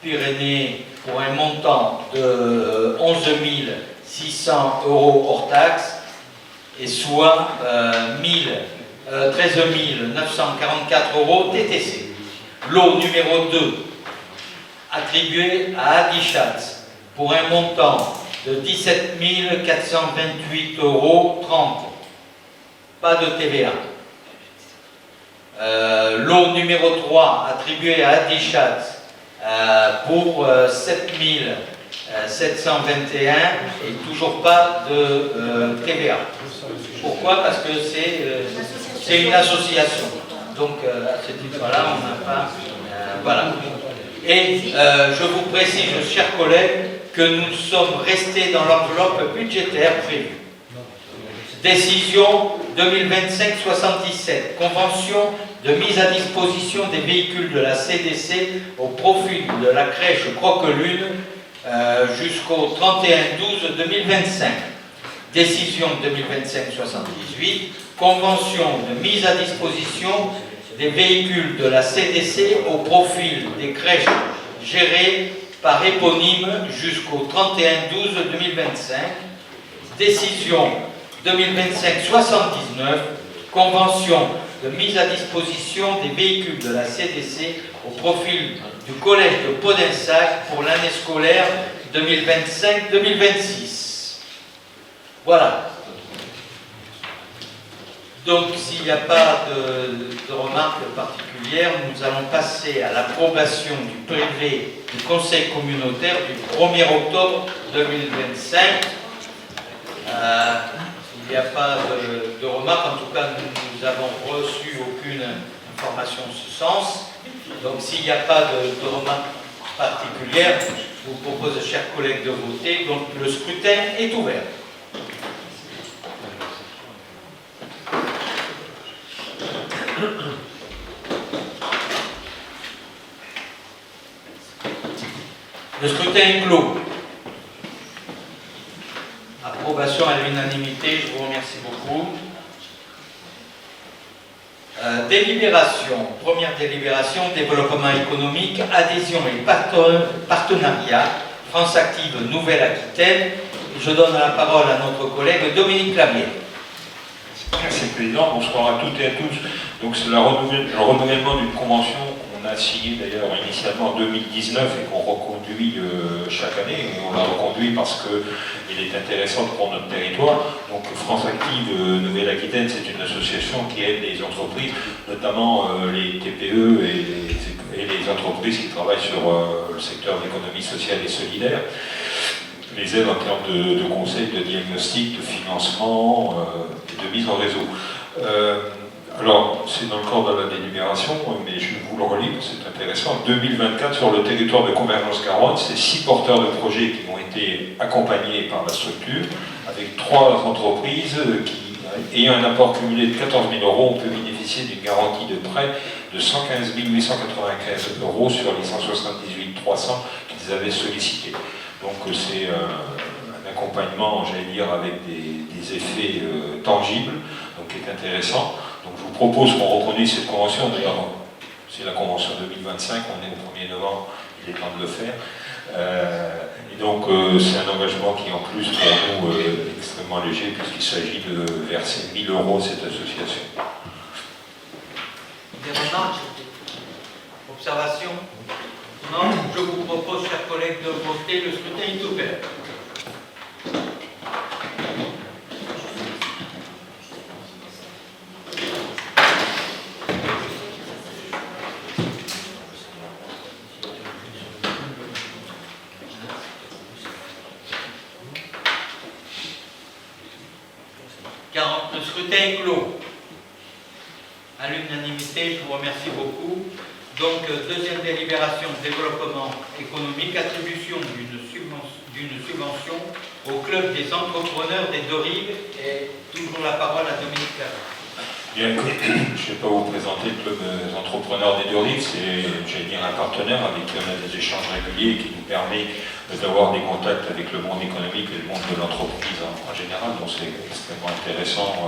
Pyrénées pour un montant de 11 600 € hors taxe, et soit 13 944 € TTC. Lot numéro 2, attribué à Adichatz pour un montant de 17 428 € 30. Pas de TVA. Lot numéro 3, attribué à Adichatz pour 7 721 et toujours pas de TVA. Pourquoi? Parce que c'est une association. Donc à ce titre-là, on n'a pas... voilà. Et je vous précise, chers collègues, que nous sommes restés dans l'enveloppe budgétaire prévue. Décision 2025-77, convention de mise à disposition des véhicules de la CDC au profit de la crèche Croquelune jusqu'au 31/12/2025. Décision 2025-78, convention de mise à disposition des véhicules de la CDC au profit des crèches gérées par éponyme jusqu'au 31/12/2025. Décision 2025-79, convention de mise à disposition des véhicules de la CDC au profil du collège de Podensac pour l'année scolaire 2025-2026. Voilà. Donc, s'il n'y a pas de remarques particulières, nous allons passer à l'approbation du privé du Conseil communautaire du 1er octobre 2025. Il n'y a pas de remarques, en tout cas nous n'avons reçu aucune information en ce sens. Donc s'il n'y a pas de remarques particulières, je vous propose, chers collègues, de voter. Donc le scrutin est ouvert. Le scrutin est clos. Approbation à l'unanimité, je vous remercie beaucoup. Délibération, première délibération, développement économique, adhésion et partenariat, France Active Nouvelle-Aquitaine, je donne la parole à notre collègue Dominique Clavier. Merci Président, bonsoir à toutes et à tous. Donc c'est le renouvellement d'une convention qu'on a signée d'ailleurs initialement en 2019 et qu'on reconduit chaque année. Et on la reconduit parce qu'elle est intéressante pour notre territoire. Donc France Active Nouvelle-Aquitaine, c'est une association qui aide les entreprises, notamment les TPE et les entreprises qui travaillent sur le secteur de l'économie sociale et solidaire. Les aides en termes de conseils, de diagnostic, de financement et de mise en réseau. Alors, c'est dans le cadre de la délibération, mais je vous le relis, c'est intéressant. En 2024, sur le territoire de Convergence Garonne, c'est 6 porteurs de projets qui ont été accompagnés par la structure, avec 3 entreprises qui, ayant un apport cumulé de 14 000 euros, on peut bénéficier d'une garantie de prêt de 115 895 euros sur les 178 300 qu'ils avaient sollicités. Donc c'est un accompagnement, j'allais dire, avec des effets tangibles, donc qui est intéressant. Donc je vous propose qu'on reconduise cette convention. D'ailleurs, c'est la convention 2025, on est au 1er novembre, il est temps de le faire. Et donc c'est un engagement qui en plus pour nous est extrêmement léger puisqu'il s'agit de verser 1 000 euros à cette association. Des remarques? Observations? Non? Je vous propose, chers collègues, de voter. Le scrutin est ouvert. Le scrutin est clos. À l'unanimité, je vous remercie beaucoup. Donc, deuxième délibération, développement économique, attribution d'une subvention au club des entrepreneurs des deux rives. Et toujours la parole à Dominique Clavier. Bien, je ne vais pas vous présenter le club des entrepreneurs des deux rives, c'est, j'allais dire, un partenaire avec qui on a des échanges réguliers et qui nous permet d'avoir des contacts avec le monde économique et le monde de l'entreprise en général. Donc c'est extrêmement intéressant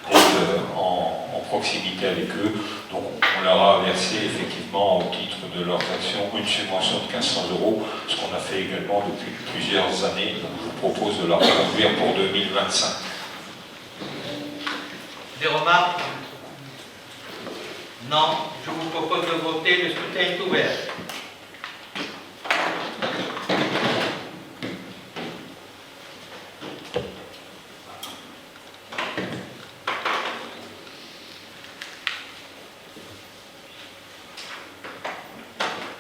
d'être en proximité avec eux. Donc on leur a versé effectivement au titre de leurs actions une subvention de 1500 euros, ce qu'on a fait également depuis plusieurs années. Donc je vous propose de la reconduire pour 2025. Des remarques? Non. Je vous propose de voter. Le scrutin est ouvert.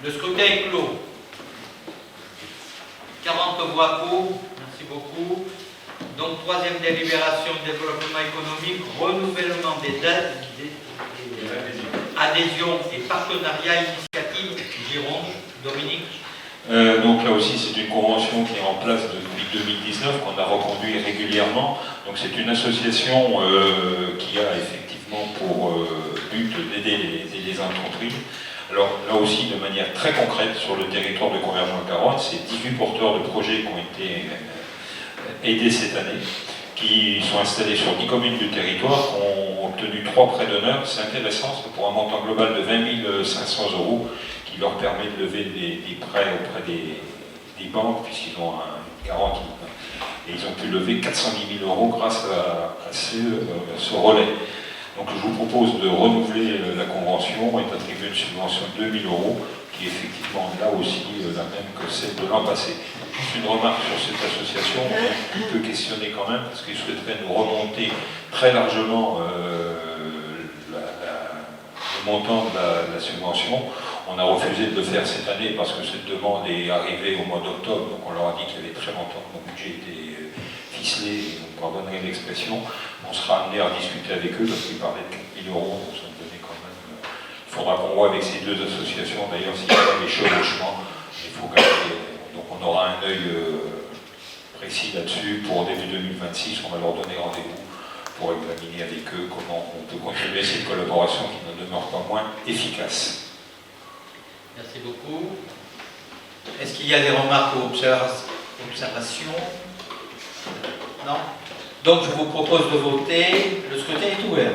Le scrutin est clos. 40 voix pour. Merci beaucoup. Donc, troisième délibération, développement économique, renouvellement des dates, adhésion et partenariat initiative Gironde. Dominique. Donc là aussi, c'est une convention qui est en place depuis 2019, qu'on a reconduit régulièrement. Donc c'est une association qui a effectivement pour but d'aider les entreprises. Alors là aussi, de manière très concrète, sur le territoire de Convergence Garonne, c'est 18 porteurs de projets qui ont été aidés cette année, qui sont installés sur 10 communes du territoire, qui ont obtenu 3 prêts d'honneur. C'est intéressant, c'est pour un montant global de 20 500 euros, qui leur permet de lever des prêts auprès des banques, puisqu'ils ont une garantie. Et ils ont pu lever 410 000 euros grâce à ce relais. Donc je vous propose de renouveler la convention et d'attribuer une subvention de 2 000 euros, qui est effectivement là aussi la même que celle de l'an passé. Juste une remarque sur cette association, on peut questionner quand même, parce qu'ils souhaiteraient nous remonter très largement le montant de la subvention. On a refusé de le faire cette année parce que cette demande est arrivée au mois d'octobre, donc on leur a dit qu'il y avait très longtemps que mon budget était ficelé, vous me pardonnerez l'expression. On sera amené à discuter avec eux parce qu'ils parlaient de 4 000 euros, donc ça me donnait quand même. Il faudra qu'on voit avec ces deux associations, d'ailleurs, s'il y a des chevauchements, il faut garder. Donc on aura un œil précis là-dessus. Pour début 2026, on va leur donner rendez-vous pour examiner avec eux comment on peut continuer cette collaboration qui ne demeure pas moins efficace. Merci beaucoup. Est-ce qu'il y a des remarques ou observations? Non? Donc je vous propose de voter. Le scrutin est ouvert.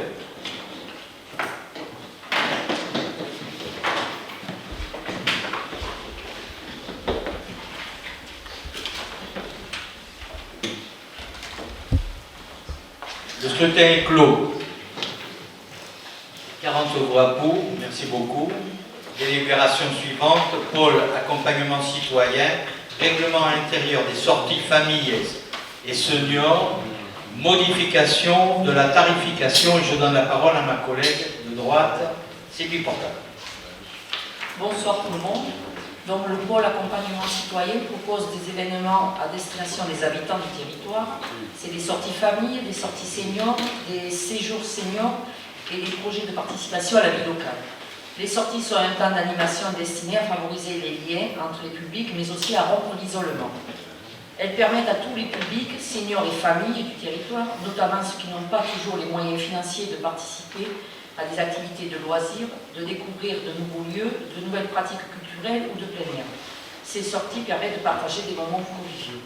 scrutin est clos. 40 voix pour, merci beaucoup. Délibération suivante, pôle accompagnement citoyen, règlement intérieur des sorties familles et seniors, modification de la tarification. Et je donne la parole à ma collègue de droite, Sylvie Portal. Bonsoir tout le monde. Donc le pôle accompagnement citoyen propose des événements à destination des habitants du territoire. C'est des sorties familles, des sorties seniors, des séjours seniors et des projets de participation à la vie locale. Les sorties sont un temps d'animation destiné à favoriser les liens entre les publics, mais aussi à rompre l'isolement. Elles permettent à tous les publics, seniors et familles du territoire, notamment ceux qui n'ont pas toujours les moyens financiers de participer à des activités de loisirs, de découvrir de nouveaux lieux, de nouvelles pratiques culturelles ou de plein air. Ces sorties permettent de partager des moments conviviaux.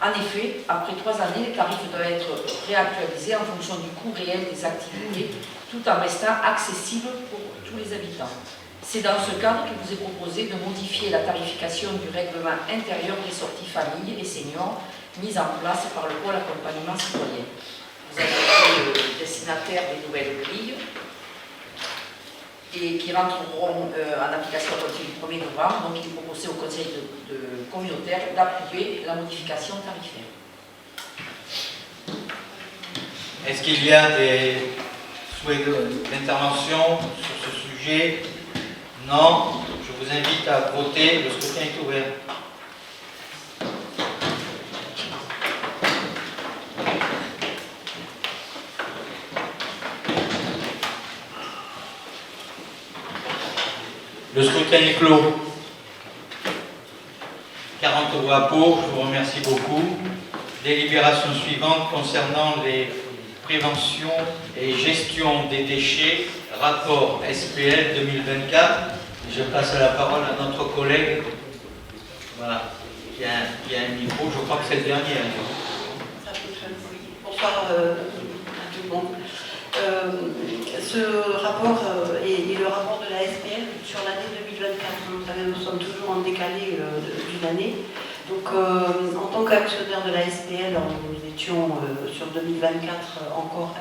En effet, après 3 années, les tarifs doivent être réactualisés en fonction du coût réel des activités, tout en restant accessibles pour tous les habitants. C'est dans ce cadre qu'il vous est proposé de modifier la tarification du règlement intérieur des sorties familles et seniors mise en place par le pôle accompagnement citoyen. Vous avez été destinataire des nouvelles grilles et qui rentreront en application à partir du 1er novembre. Donc il est proposé au Conseil communautaire d'approuver la modification tarifaire. Est-ce qu'il y a des souhaits d'intervention sur ce sujet? Non. Je vous invite à voter. Le scrutin est ouvert. Le scrutin est clos. 40 voix pour, je vous remercie beaucoup. Délibération suivante concernant les préventions et gestion des déchets, rapport SPL 2024. Je passe la parole à notre collègue, voilà, qui a un micro, je crois que c'est le dernier. Bonsoir à tout le monde. Ce rapport est le rapport de la SPL sur l'année 2024. Vous savez, nous sommes toujours en décalé d'une année. Donc, en tant qu'actionnaire de la SPL, nous étions sur 2024 encore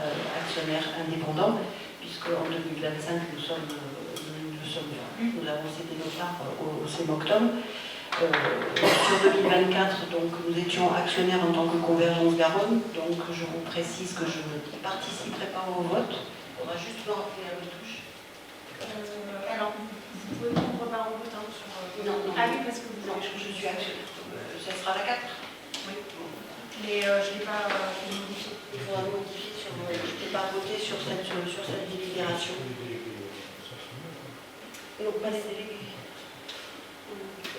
actionnaires indépendants, puisque en 2025, nous sommes plus, nous avons cédé nos parts au CEMOCTOM. Sur 2024, donc, nous étions actionnaires en tant que Convergence Garonne, donc je vous précise que je ne participerai pas au vote. On va juste me rappeler à la touche. Alors, vous pouvez prendre part au vote sur... Non. Ah oui, parce que vous avez Je suis actionnaire. Ça sera la 4. Oui. Mais je ne l'ai pas modifié. Il faudra modifier sur... Je n'ai pas voté sur cette délibération. Non, pas les délégués.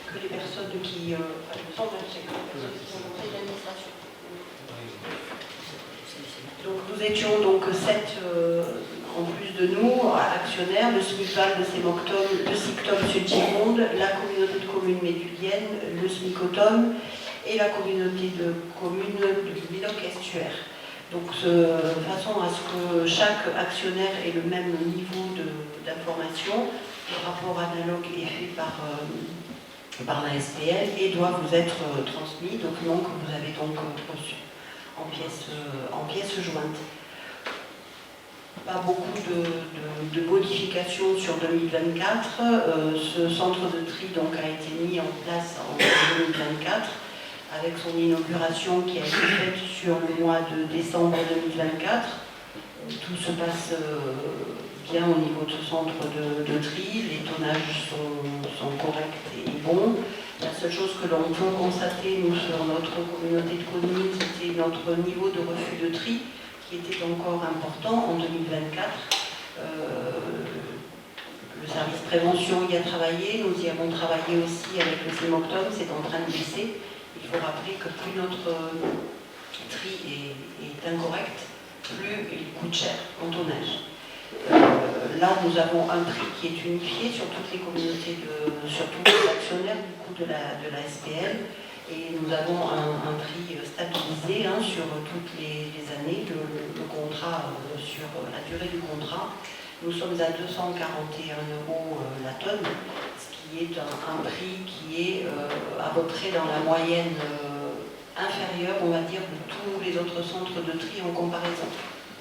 Que les personnes qui... il me semble que c'est que les personnes qui sont au conseil d'administration. Donc nous étions donc 7 en plus de nous, actionnaires, le SMICVAL, le CEMOCTOM, le SICTOM Sud-Gironde, la communauté de communes médulienne, le SMICOTOM et la communauté de communes du Médoc-Estuaire. Donc de façon à ce que chaque actionnaire ait le même niveau d'information, le rapport analogue est fait par la SPL et doit vous être transmis, document que vous avez donc reçu en pièces jointes. Pas beaucoup de modifications sur 2024. Ce centre de tri donc, a été mis en place en 2024 avec son inauguration qui a été faite sur le mois de décembre 2024. Tout se passe bien au niveau de ce centre de tri, les tonnages sont corrects et bons. La seule chose que l'on peut constater, nous, sur notre communauté de communes, c'était notre niveau de refus de tri, qui était encore important en 2024. Le service prévention y a travaillé, nous y avons travaillé aussi avec le CEMOCTOM, c'est en train de baisser. Il faut rappeler que plus notre tri est incorrect, plus il coûte cher en tonnage. Là, nous avons un prix qui est unifié sur toutes les communautés, sur tous les actionnaires du coup, de la SPL, et nous avons un prix stabilisé sur toutes les années, le contrat, sur la durée du contrat. Nous sommes à 241 € la tonne, ce qui est un prix qui est à peu près dans la moyenne inférieure, on va dire, de tous les autres centres de tri en comparaison.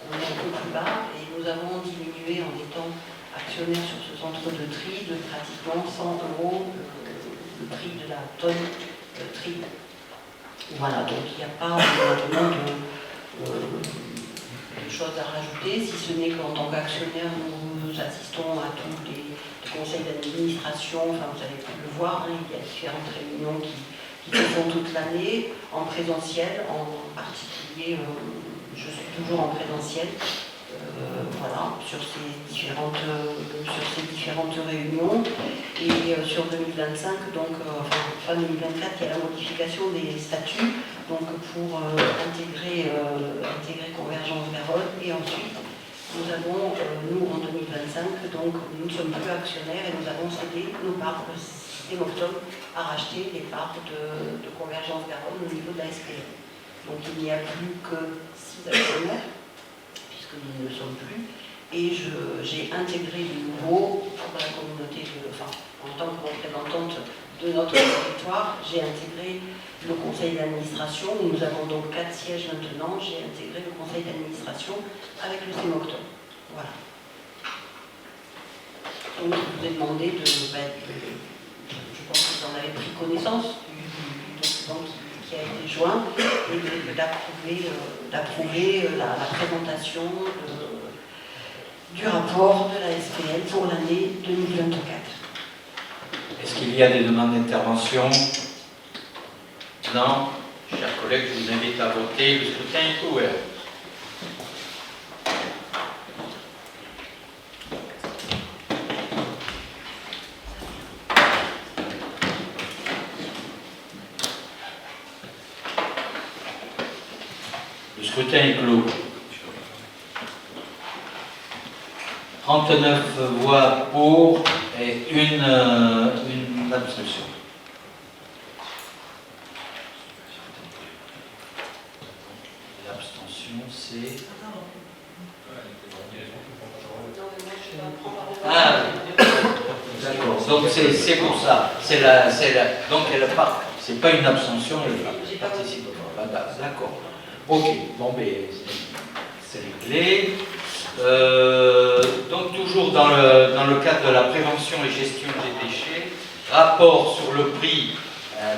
on est un peu plus bas et nous avons diminué en étant actionnaire sur ce centre de tri de pratiquement 100 € le prix de la tonne tri. Voilà, donc il n'y a pas vraiment de choses à rajouter, si ce n'est qu'en tant qu'actionnaire, nous assistons à tous les conseils d'administration, enfin vous avez pu le voir, hein, il y a différentes réunions qui se font toute l'année, en présentiel, en particulier, je suis toujours en présentiel. Voilà, sur ces différentes réunions. Et sur 2025, donc fin 2024, il y a la modification des statuts, donc pour intégrer Convergence Garonne. Et ensuite, nous avons, nous en 2025, donc nous ne sommes plus actionnaires et nous avons cédé nos parts. Le 6 octobre a racheté les parts de Convergence Garonne au niveau de la SPL. Donc il n'y a plus que 6 actionnaires, que nous ne le sommes plus, et j'ai intégré de nouveau pour la communauté, en tant que représentante de notre territoire, j'ai intégré le conseil d'administration, où nous avons donc 4 sièges maintenant, j'ai intégré le conseil d'administration avec le CEMOCTOM. Voilà. Donc je vous ai demandé je pense que vous en avez pris connaissance du document qui a été joint et d'approuver la présentation du rapport de la SPL pour l'année 2024. Est-ce qu'il y a des demandes d'intervention? Non. Chers collègues, je vous invite à voter. Le scrutin est ouvert. Le scrutin est clos. 39 voix pour et une abstention. L'abstention, c'est... Ah, d'accord. Donc c'est pour ça. Donc elle part. C'est pas une abstention, elle participe. D'accord. Ok, bon, ben, c'est réglé. Donc, toujours dans le cadre de la prévention et gestion des déchets, rapport sur le prix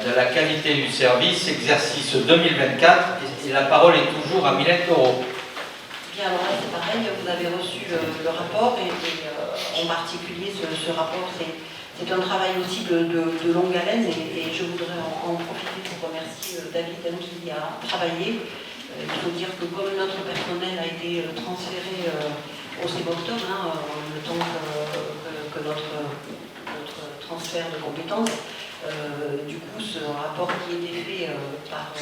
de la qualité du service, exercice 2024, et la parole est toujours à Mylène Taureau. Bien, alors là, c'est pareil, vous avez reçu le rapport, et en particulier, ce rapport, c'est un travail aussi de longue haleine, et je voudrais en profiter pour remercier David qui y a travaillé. Il faut dire que comme notre personnel a été transféré au CEMOCTOM, le temps que notre transfert de compétences, du coup ce rapport qui a été fait par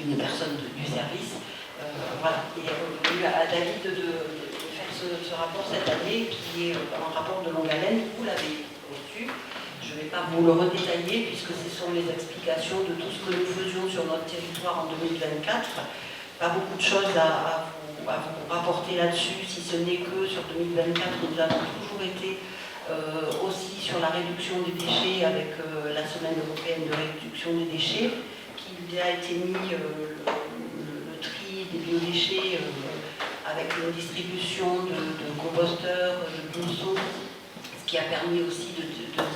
une personne du service, voilà, il est revenu à David de faire ce rapport cette année, qui est un rapport de longue haleine, vous l'avez reçu. Je ne vais pas vous le redétailler puisque ce sont les explications de tout ce que nous faisions sur notre territoire en 2024. Pas beaucoup de choses à vous rapporter là-dessus, si ce n'est que sur 2024, nous avons toujours été aussi sur la réduction des déchets avec la semaine européenne de réduction des déchets, qu'il a été mis le tri des biodéchets avec une distribution de composteurs, de boussons, ce qui a permis aussi de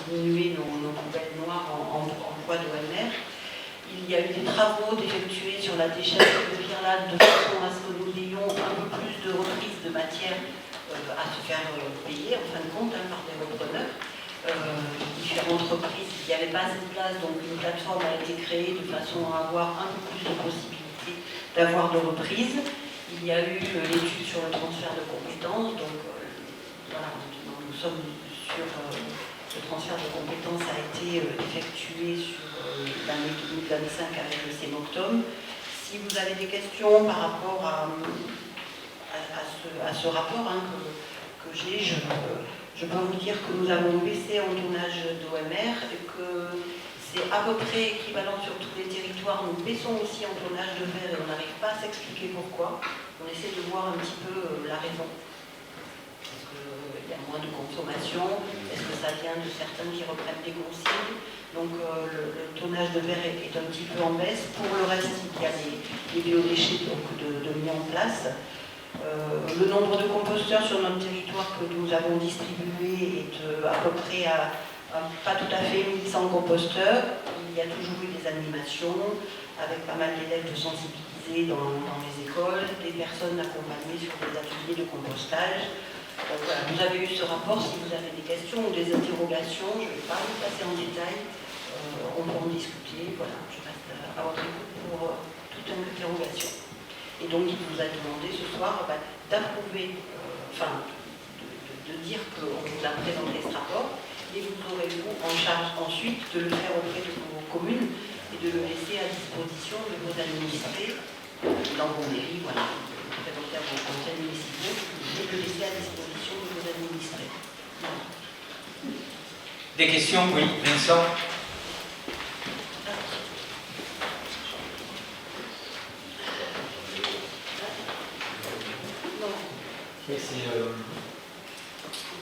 diminuer nos poubelles noires en poids d'OMR. Il y a eu des travaux d'effectuer sur la déchetterie de Virlade de façon à ce que nous ayons un peu plus de reprise de matière à se faire payer, en fin de compte, par des repreneurs. Différentes reprises, il n'y avait pas assez de place, donc une plateforme a été créée de façon à avoir un peu plus de possibilités d'avoir de reprise. Il y a eu l'étude sur le transfert de compétences, donc voilà, nous sommes sur le transfert de compétences a été effectué sur l'année 2025 avec le CEMOCTOM. Si vous avez des questions par rapport à ce rapport que j'ai, je peux vous dire que nous avons baissé en tonnage d'OMR et que c'est à peu près équivalent sur tous les territoires. Nous baissons aussi en tonnage de verre et on n'arrive pas à s'expliquer pourquoi. On essaie de voir un petit peu la raison. Il y a moins de consommation, est-ce que ça vient de certains qui reprennent des consignes. Donc le tonnage de verre est un petit peu en baisse. Pour le reste, il y a les biodéchets donc, de mis en place. Le nombre de composteurs sur notre territoire que nous avons distribué est à peu près à pas tout à fait 1100 composteurs. Il y a toujours eu des animations avec pas mal d'élèves sensibilisés dans les écoles, des personnes accompagnées sur des ateliers de compostage. Donc voilà, vous avez eu ce rapport. Si vous avez des questions ou des interrogations, je ne vais pas vous passer en détail. On peut en discuter. Voilà, je reste à votre écoute pour toute interrogation. Et donc, il vous a demandé ce soir d'approuver, de dire qu'on vous a présenté ce rapport, et vous aurez vous en charge ensuite de le faire auprès de vos communes et de le laisser à disposition de vos administrés dans vos mairies, voilà, de le présenter à vos conseils municipaux et de le laisser à disposition de vos administrés. Voilà. Des questions? Oui, Vincent?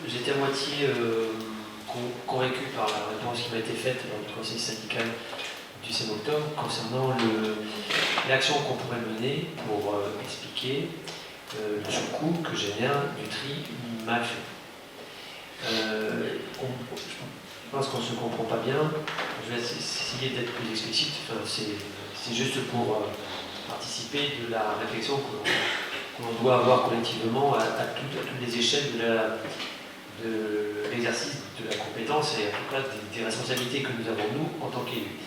J'étais à moitié convaincu par la réponse qui m'a été faite dans le conseil syndical du 5 octobre concernant l'action qu'on pourrait mener pour expliquer le surcoût que génère du tri mal fait. Je pense qu'on ne se comprend pas bien. Je vais essayer d'être plus explicite. Enfin, c'est juste pour participer de la réflexion qu'on doit avoir collectivement à toutes les échelles de l'exercice de la compétence et en tout cas des responsabilités que nous avons nous en tant qu'élus.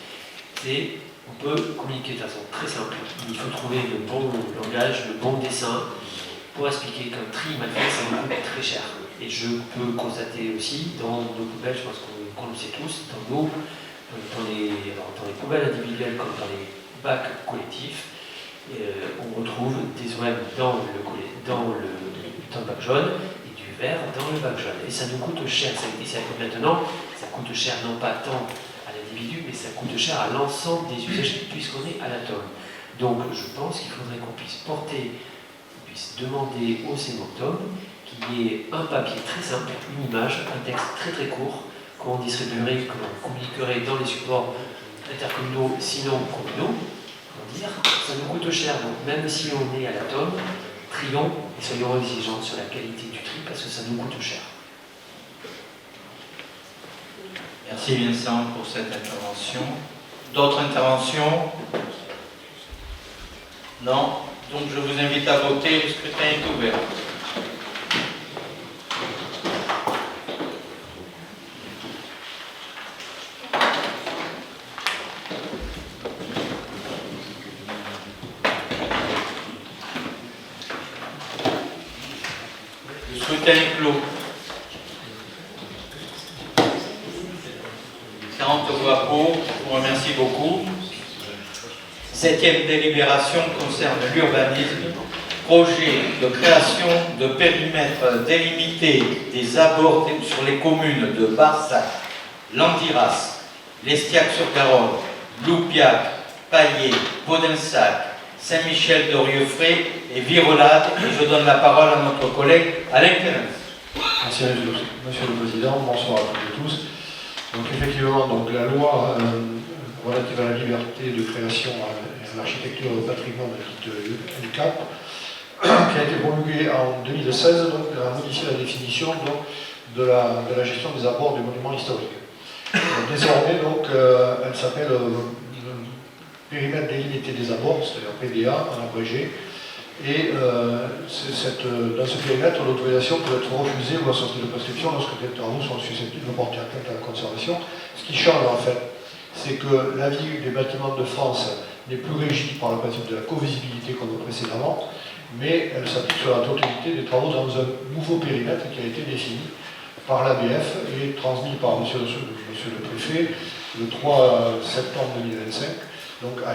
Et on peut communiquer de façon très simple. Il faut trouver le bon langage, le bon dessin pour expliquer qu'un tri mal fait, ça nous coûte très cher. Et je peux constater aussi dans nos poubelles, je pense qu'on le sait tous, dans les poubelles individuelles comme dans les bacs collectifs, on retrouve des OM dans le bac jaune et du vert dans le bac jaune. Et ça nous coûte cher. Maintenant, ça coûte cher non pas tant à l'individu, mais ça coûte cher à l'ensemble des usagers puisqu'on est à la tonne. Donc je pense qu'il faudrait qu'on puisse demander au CEMOCTOM qu'il y ait un papier très simple, une image, un texte très très court qu'on distribuerait, qu'on communiquerait dans les supports intercommunaux, sinon communaux, pour dire ça nous coûte cher, donc même si on est à la tonne, trions et soyons exigeants sur la qualité du tri parce que ça nous coûte cher. Merci Vincent pour cette intervention. D'autres interventions? Non? Donc je vous invite à voter, le scrutin est ouvert. Le scrutin est clos. 40 voix pour, je vous remercie beaucoup. 7e délibération concerne l'urbanisme. Projet de création de périmètres délimités des abords sur les communes de Barsac, Landiras, Lestiac-sur-Garonne, Loupiac, Paillé, Podensac, Saint-Michel-de-Rieuffray et Virolade. Et je donne la parole à notre collègue Alain Clément. Merci Monsieur le Président, bonsoir à toutes et tous. Donc effectivement, la loi relative à la liberté de création et à l'architecture et au patrimoine dite LCAP, qui a été promulguée en 2016, donc, a modifié la définition donc, de la gestion des abords des monuments historiques. Désormais, donc, elle s'appelle périmètre délimité des abords, c'est-à-dire PDA en abrégé, et dans ce périmètre, l'autorisation peut être refusée ou assortie de prescription lorsque des travaux sont susceptibles de porter atteinte à la conservation. Ce qui change en fait, c'est que la vie des bâtiments de France n'est plus régie par le principe de la covisibilité comme précédemment, mais elle s'applique sur la totalité des travaux dans un nouveau périmètre qui a été défini par l'ABF et transmis par monsieur le préfet le 3 septembre 2025, donc à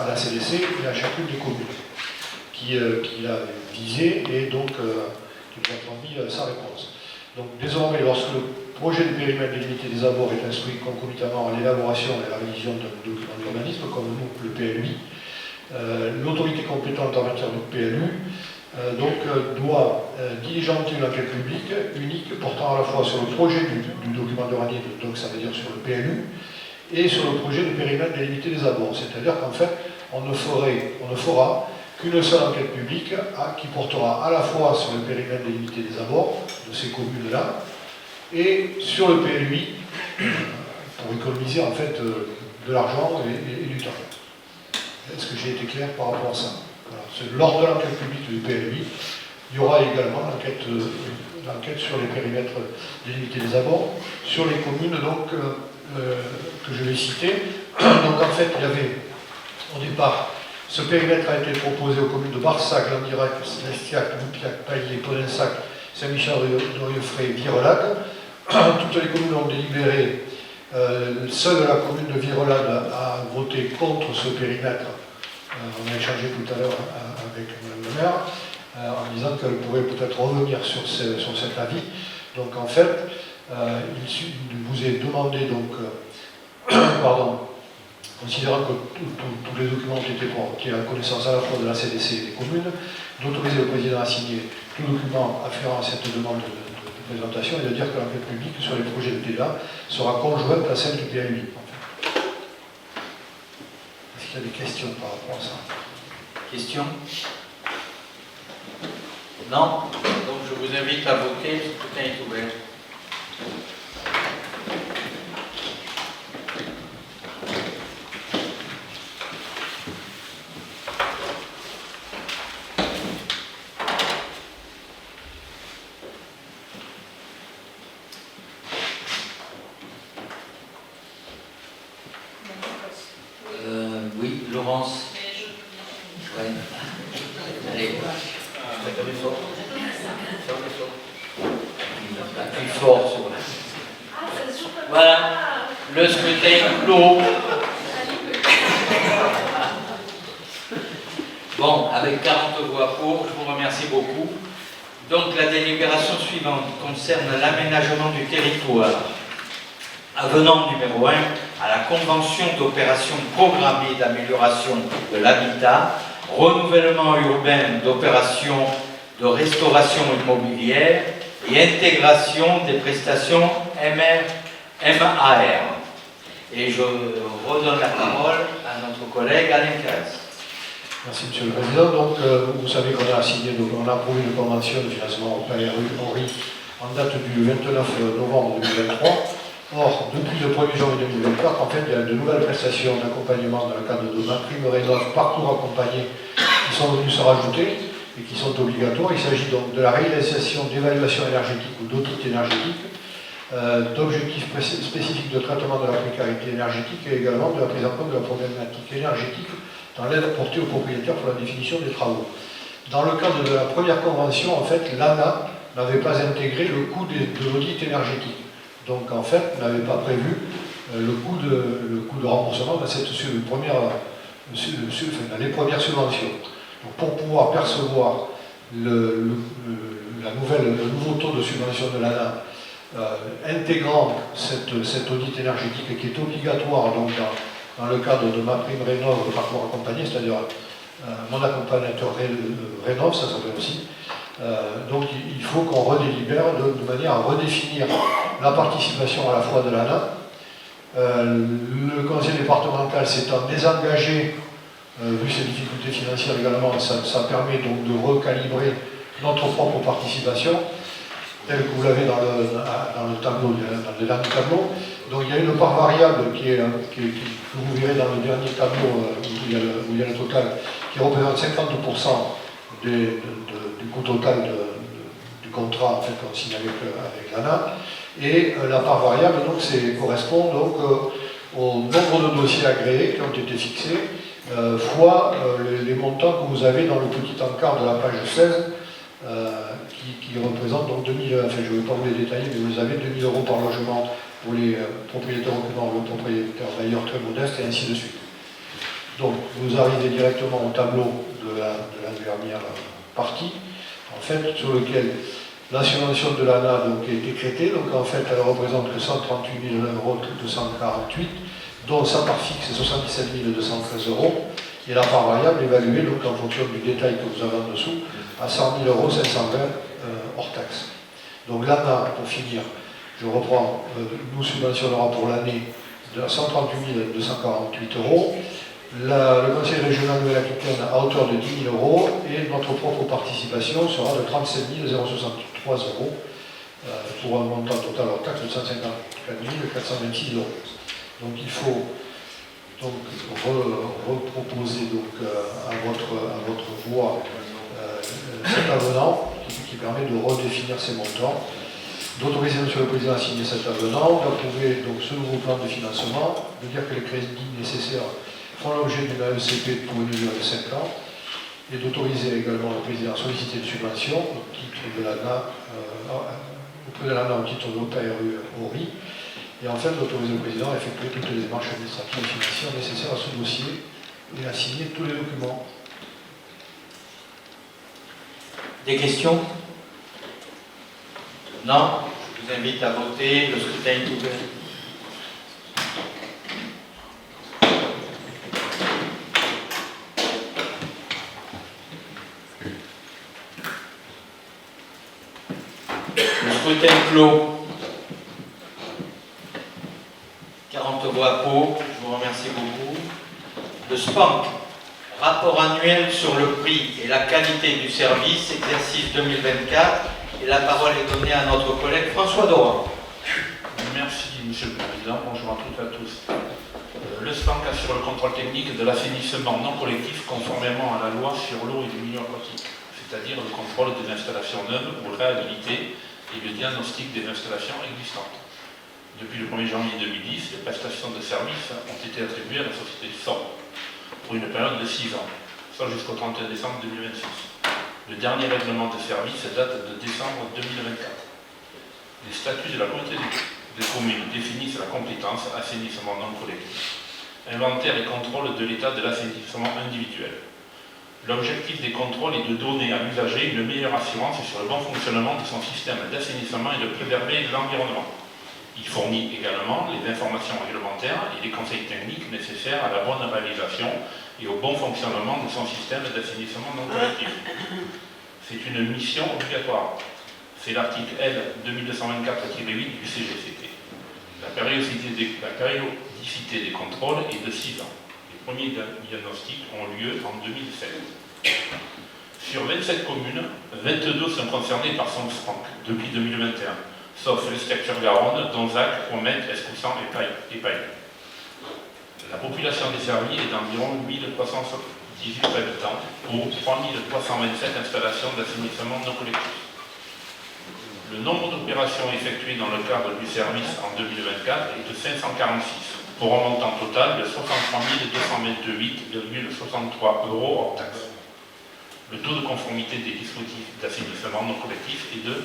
la CDC et à chacune des communes qui l'a visé et donc qui lui a transmis sa réponse. Donc désormais, lorsque le projet de périmètre délimité des abords est instruit concomitamment à l'élaboration et à la révision d'un document d'urbanisme, comme nous, le PLUI, l'autorité compétente en matière de PLU doit diligenter une enquête publique unique portant à la fois sur le projet du document d'uranie, donc ça veut dire sur le PLU, et sur le projet de périmètre délimité des abords. C'est-à-dire qu'en fait, on ne fera qu'une seule enquête publique qui portera à la fois sur le périmètre délimité des abords de ces communes-là et sur le PLUI pour économiser en fait de l'argent et du temps. Est-ce que j'ai été clair par rapport à ça? Voilà. Lors de l'enquête publique du PLUI, il y aura également l'enquête sur les périmètres délimités des abords, sur les communes donc, que je vais citer. Donc en fait, il y avait au départ, ce périmètre a été proposé aux communes de Barsac, Landirac, Lestiac, Boupiac, Paillet, Podensac, Saint-Michel-de-Rieuffray, Virelac. Toutes les communes ont délibéré. Seule la commune de Virelade a voté contre ce périmètre. On a échangé tout à l'heure avec Mme le maire en disant qu'elle pourrait peut-être revenir sur cet avis. Donc en fait, il vous est demandé, donc, considérant que tous les documents ont été portés à la connaissance à la fois de la CDC et des communes, d'autoriser le président à signer tout document afférent à cette demande de présentation et de dire que l'enquête publique sur les projets de TELA sera conjointe à celle du PLUI. En fait. Est-ce qu'il y a des questions par rapport à ça? Questions? Non? Donc je vous invite à voter, le scrutin est ouvert. Oui, Laurence. Ouais. Allez. Plus fort sur la... Voilà. Le scrutin est clos. Bon, avec 40 voix pour, je vous remercie beaucoup. Donc la délibération suivante concerne l'aménagement du territoire. Avenant numéro 1 à la Convention d'opération programmée d'amélioration de l'habitat, renouvellement urbain d'opérations de restauration immobilière et intégration des prestations MAR. Et je redonne la parole à notre collègue Alain Casse. Merci Monsieur le Président. Donc, vous savez qu'on a signé, donc on a approuvé une convention de financement européen Henri en date du 29 novembre 2023. Or, depuis le 1er janvier 2024, en fait, il y a de nouvelles prestations d'accompagnement dans le cadre de ma prime rénov parcours accompagné qui sont venues se rajouter et qui sont obligatoires. Il s'agit donc de la réalisation d'évaluation énergétique ou d'audit énergétique, d'objectifs spécifiques de traitement de la précarité énergétique et également de la prise en compte de la problématique énergétique dans l'aide apportée aux propriétaires pour la définition des travaux. Dans le cadre de la première convention, en fait, l'ANA n'avait pas intégré le coût de l'audit énergétique. Donc, en fait, n'avait pas prévu le coût de remboursement dans les premières subventions. Donc, pour pouvoir percevoir le nouveau taux de subvention de l'ANA, intégrant cet audit énergétique qui est obligatoire donc, dans le cadre de ma prime rénov parcours accompagné, c'est-à-dire mon accompagnateur rénov, ça s'appelle aussi. Donc il faut qu'on redélibère de manière à redéfinir la participation à la fois de l'ANA. Le conseil départemental s'étant désengagé, vu ses difficultés financières également, ça permet donc de recalibrer notre propre participation, tel que vous l'avez dans le tableau, dans le dernier tableau. Donc il y a une part variable que vous verrez dans le dernier tableau où il y a le total, qui représente 50% du coût total du contrat en fait, qu'on signe avec l'ANA. Et la part variable donc, correspond donc, au nombre de dossiers agréés qui ont été fixés, fois les montants que vous avez dans le petit encart de la page 16, qui représente donc 2000, enfin je ne vais pas vous les détailler, mais vous avez 2000 € par logement pour les propriétaires occupants, les propriétaires bailleurs très modestes, et ainsi de suite. Donc vous arrivez directement au tableau de la dernière partie, en fait, sur lequel la subvention de l'ANA donc, est décrétée, donc en fait elle représente que 138 248, dont sa part fixe est 77 213 €, et la part variable évaluée donc, en fonction du détail que vous avez en dessous, à 100 000 520 hors taxe. Donc l'ANA, pour finir, je reprends, nous subventionnera pour l'année de 138 248 €. Le Conseil régional de Nouvelle-Aquitaine à hauteur de 10 000 € et notre propre participation sera de 37 063 €, pour un montant total hors taxe de 154 426 €. Donc il faut donc reproposer à votre voix cet avenant qui permet de redéfinir ces montants, d'autoriser M. le Président à signer cet avenant, d'approuver donc ce nouveau plan de financement, de dire que les crédits nécessaires font l'objet d'une AECP pour une durée de 5 ans, et d'autoriser également le Président à solliciter une subvention au titre de l'ANA, auprès de l'ANA au titre de l'OTARU ORI, et enfin d'autoriser le Président à effectuer toutes les démarches administratives et financières nécessaires à ce dossier et à signer tous les documents. Des questions? Non? Je vous invite à voter. Le scrutin est ouvert. Le scrutin est clos. 40 voix pour. Je vous remercie beaucoup. Le SPANC. Rapport annuel sur le prix et la qualité du service, exercice 2024. Et la parole est donnée à notre collègue François Doran. Merci, Monsieur le Président. Bonjour à toutes et à tous. Le SPANC assure le contrôle technique de l'assainissement non collectif conformément à la loi sur l'eau et le milieu aquatique, c'est-à-dire le contrôle des installations neuves ou réhabilitées et le diagnostic des installations existantes. Depuis le 1er janvier 2010, les prestations de services ont été attribuées à la société SOR pour une période de 6 ans, soit jusqu'au 31 décembre 2026. Le dernier règlement de service date de décembre 2024. Les statuts de la communauté des communes définissent la compétence assainissement non collectif, inventaire et contrôle de l'état de l'assainissement individuel. L'objectif des contrôles est de donner à l'usager une meilleure assurance sur le bon fonctionnement de son système d'assainissement et de préserver l'environnement. Il fournit également les informations réglementaires et les conseils techniques nécessaires à la bonne réalisation et au bon fonctionnement de son système d'assainissement non collectif. C'est une mission obligatoire. C'est l'article L 2224-8 du CGCT. La périodicité des contrôles est de 6 ans. Les premiers diagnostics ont lieu en 2007. Sur 27 communes, 22 sont concernées par son SPANC depuis 2021, sauf l'Escacture-Garonne, Donzac, Omette, Escoussan et Paille. La population desservie est d'environ 1318 habitants pour 3327 installations d'assainissement non collectif. Le nombre d'opérations effectuées dans le cadre du service en 2024 est de 546, pour un montant total de 63 228,63 € hors taxe. Le taux de conformité des dispositifs d'assainissement non collectif est de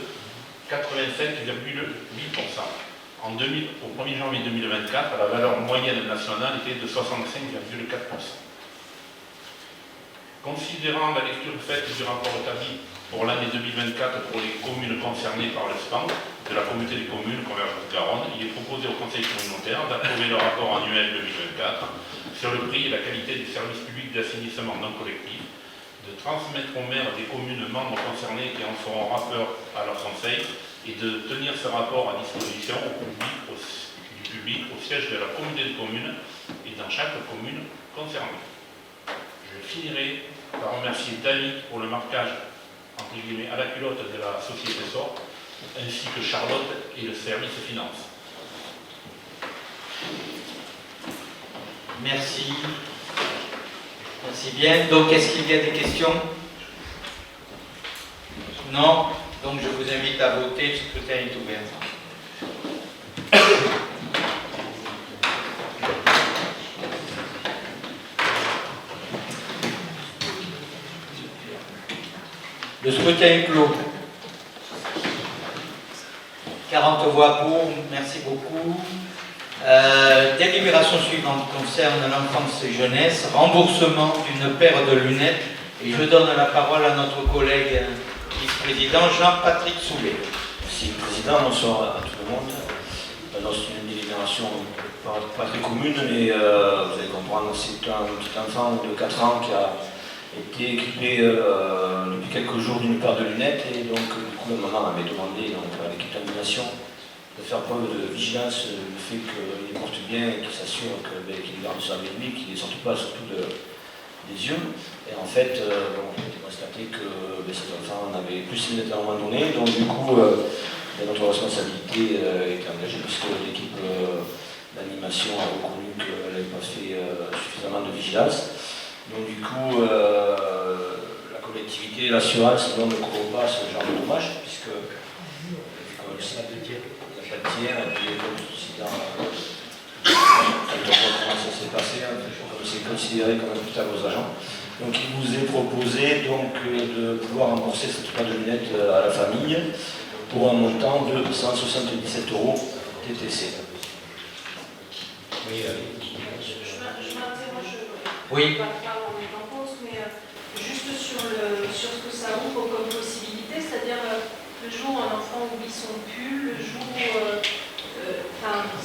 87,8%. Au 1er janvier 2024, la valeur moyenne nationale était de 65,4%. Considérant la lecture faite du rapport établi pour l'année 2024 pour les communes concernées par le SPANC de la communauté des communes Convergence-Garonne, il est proposé au Conseil communautaire d'approuver le rapport annuel 2024 sur le prix et la qualité des services publics d'assainissement non collectif, de transmettre aux maires des communes membres concernés qui en feront rapport à leur conseil et de tenir ce rapport à disposition du public au siège de la communauté de communes et dans chaque commune concernée. Je finirai par remercier Dany pour le marquage entre guillemets à la culotte de la société SOR, ainsi que Charlotte et le service finance. Merci. Merci bien. Donc, est-ce qu'il y a des questions? Non? Donc, je vous invite à voter. Le scrutin est ouvert. Le scrutin est clos. 40 voix pour, merci beaucoup. Délibération suivante concerne l'enfance et jeunesse, remboursement d'une paire de lunettes. Et je donne la parole à notre collègue vice-président Jean-Patrick Soulet. Merci Président, bonsoir à tout le monde. Alors, c'est une délibération pas très commune, mais vous allez comprendre, c'est un petit enfant de 4 ans qui a était équipé depuis quelques jours d'une paire de lunettes et donc du coup la maman avait demandé donc, à l'équipe d'animation de faire preuve de vigilance le fait qu'il porte bien et qu'il s'assure qu'il garde ça avec lui, qu'il ne sorte pas surtout des yeux. Et en fait, on a constaté que cet enfant avait plus de lunettes à un moment donné, donc du coup notre responsabilité est engagée puisque l'équipe d'animation a reconnu qu'elle n'avait pas fait suffisamment de vigilance. Donc du coup, la collectivité et l'assurance ne courent pas ce genre de dommages, puisque comme ça il n'y a pas de tiers, et puis comme si dans comment ça s'est passé, comme c'est considéré comme un putain aux agents. Donc il vous est proposé donc, de pouvoir rembourser cette paire de lunettes à la famille pour un montant de 177 € TTC. Oui, Je m'interroge, oui. pas en cause, mais juste sur ce que ça ouvre comme possibilité, c'est-à-dire le jour où un enfant oublie son pull, le jour où...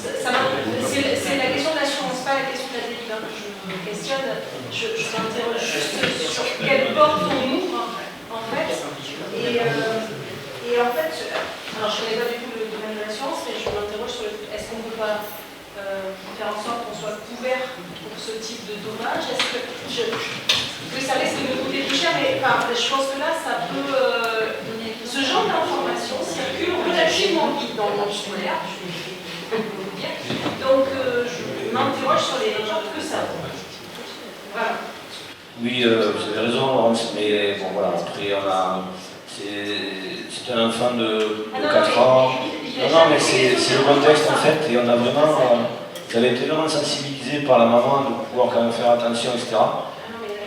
c'est la question de l'assurance, pas la question de la délivrance que je me questionne. Je m'interroge juste sur quelle porte on ouvre, en fait. Et en fait, alors je ne connais pas du tout le domaine de l'assurance, mais je m'interroge sur est-ce qu'on ne peut pas faire en sorte qu'on soit couvert pour ce type de dommage. Est-ce que ça risque de nous coûter plus cher, mais je pense que là, ça peut... ce genre d'information circule relativement vite dans le monde scolaire, je peux vous dire. Donc, je m'interroge sur les genres que ça vaut. Voilà. Oui, vous avez raison, Laurence, mais bon voilà, après c'est un enfant de 4 ans. Non, mais c'est le contexte en fait, et on a vraiment, vous avez été vraiment sensibilisé par la maman de pouvoir quand même faire attention, etc.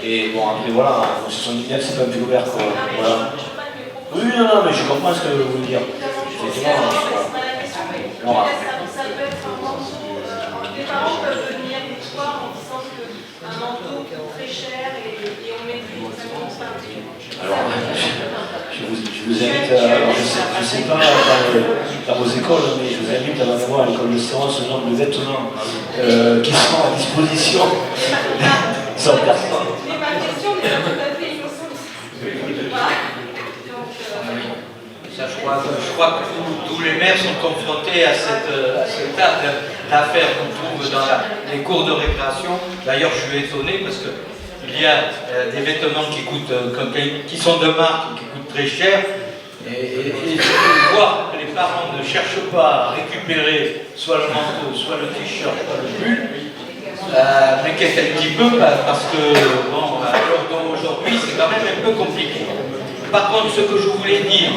Et bon, après voilà, ce sont des lunettes, c'est pas un pull ouvert quoi. Voilà. Oui, non, mais je comprends ce que vous voulez dire. Effectivement, voilà. Ça peut être un manteau, des parents peuvent venir nous voir en disant qu'un manteau coûte très cher et on met plus exactement ça. Alors, je vous invite à, alors je sais pas dans vos écoles, mais je vous invite à aller voir à l'école de séance ce nombre de vêtements qui sont à disposition sans personne. Mais ma question n'est pas tout à fait innocente. Voilà. Ça, je crois que tous les maires sont confrontés à cette affaire qu'on trouve dans les cours de récréation. D'ailleurs, je suis étonné parce qu'il y a des vêtements qui sont de marque, qui coûtent très cher. Et voir que les parents ne cherchent pas à récupérer soit le manteau, soit le t-shirt, soit le pull, m'inquiète un petit peu parce que, bon, à l'heure d'aujourd'hui, c'est quand même un peu compliqué. Par contre, ce que je voulais dire,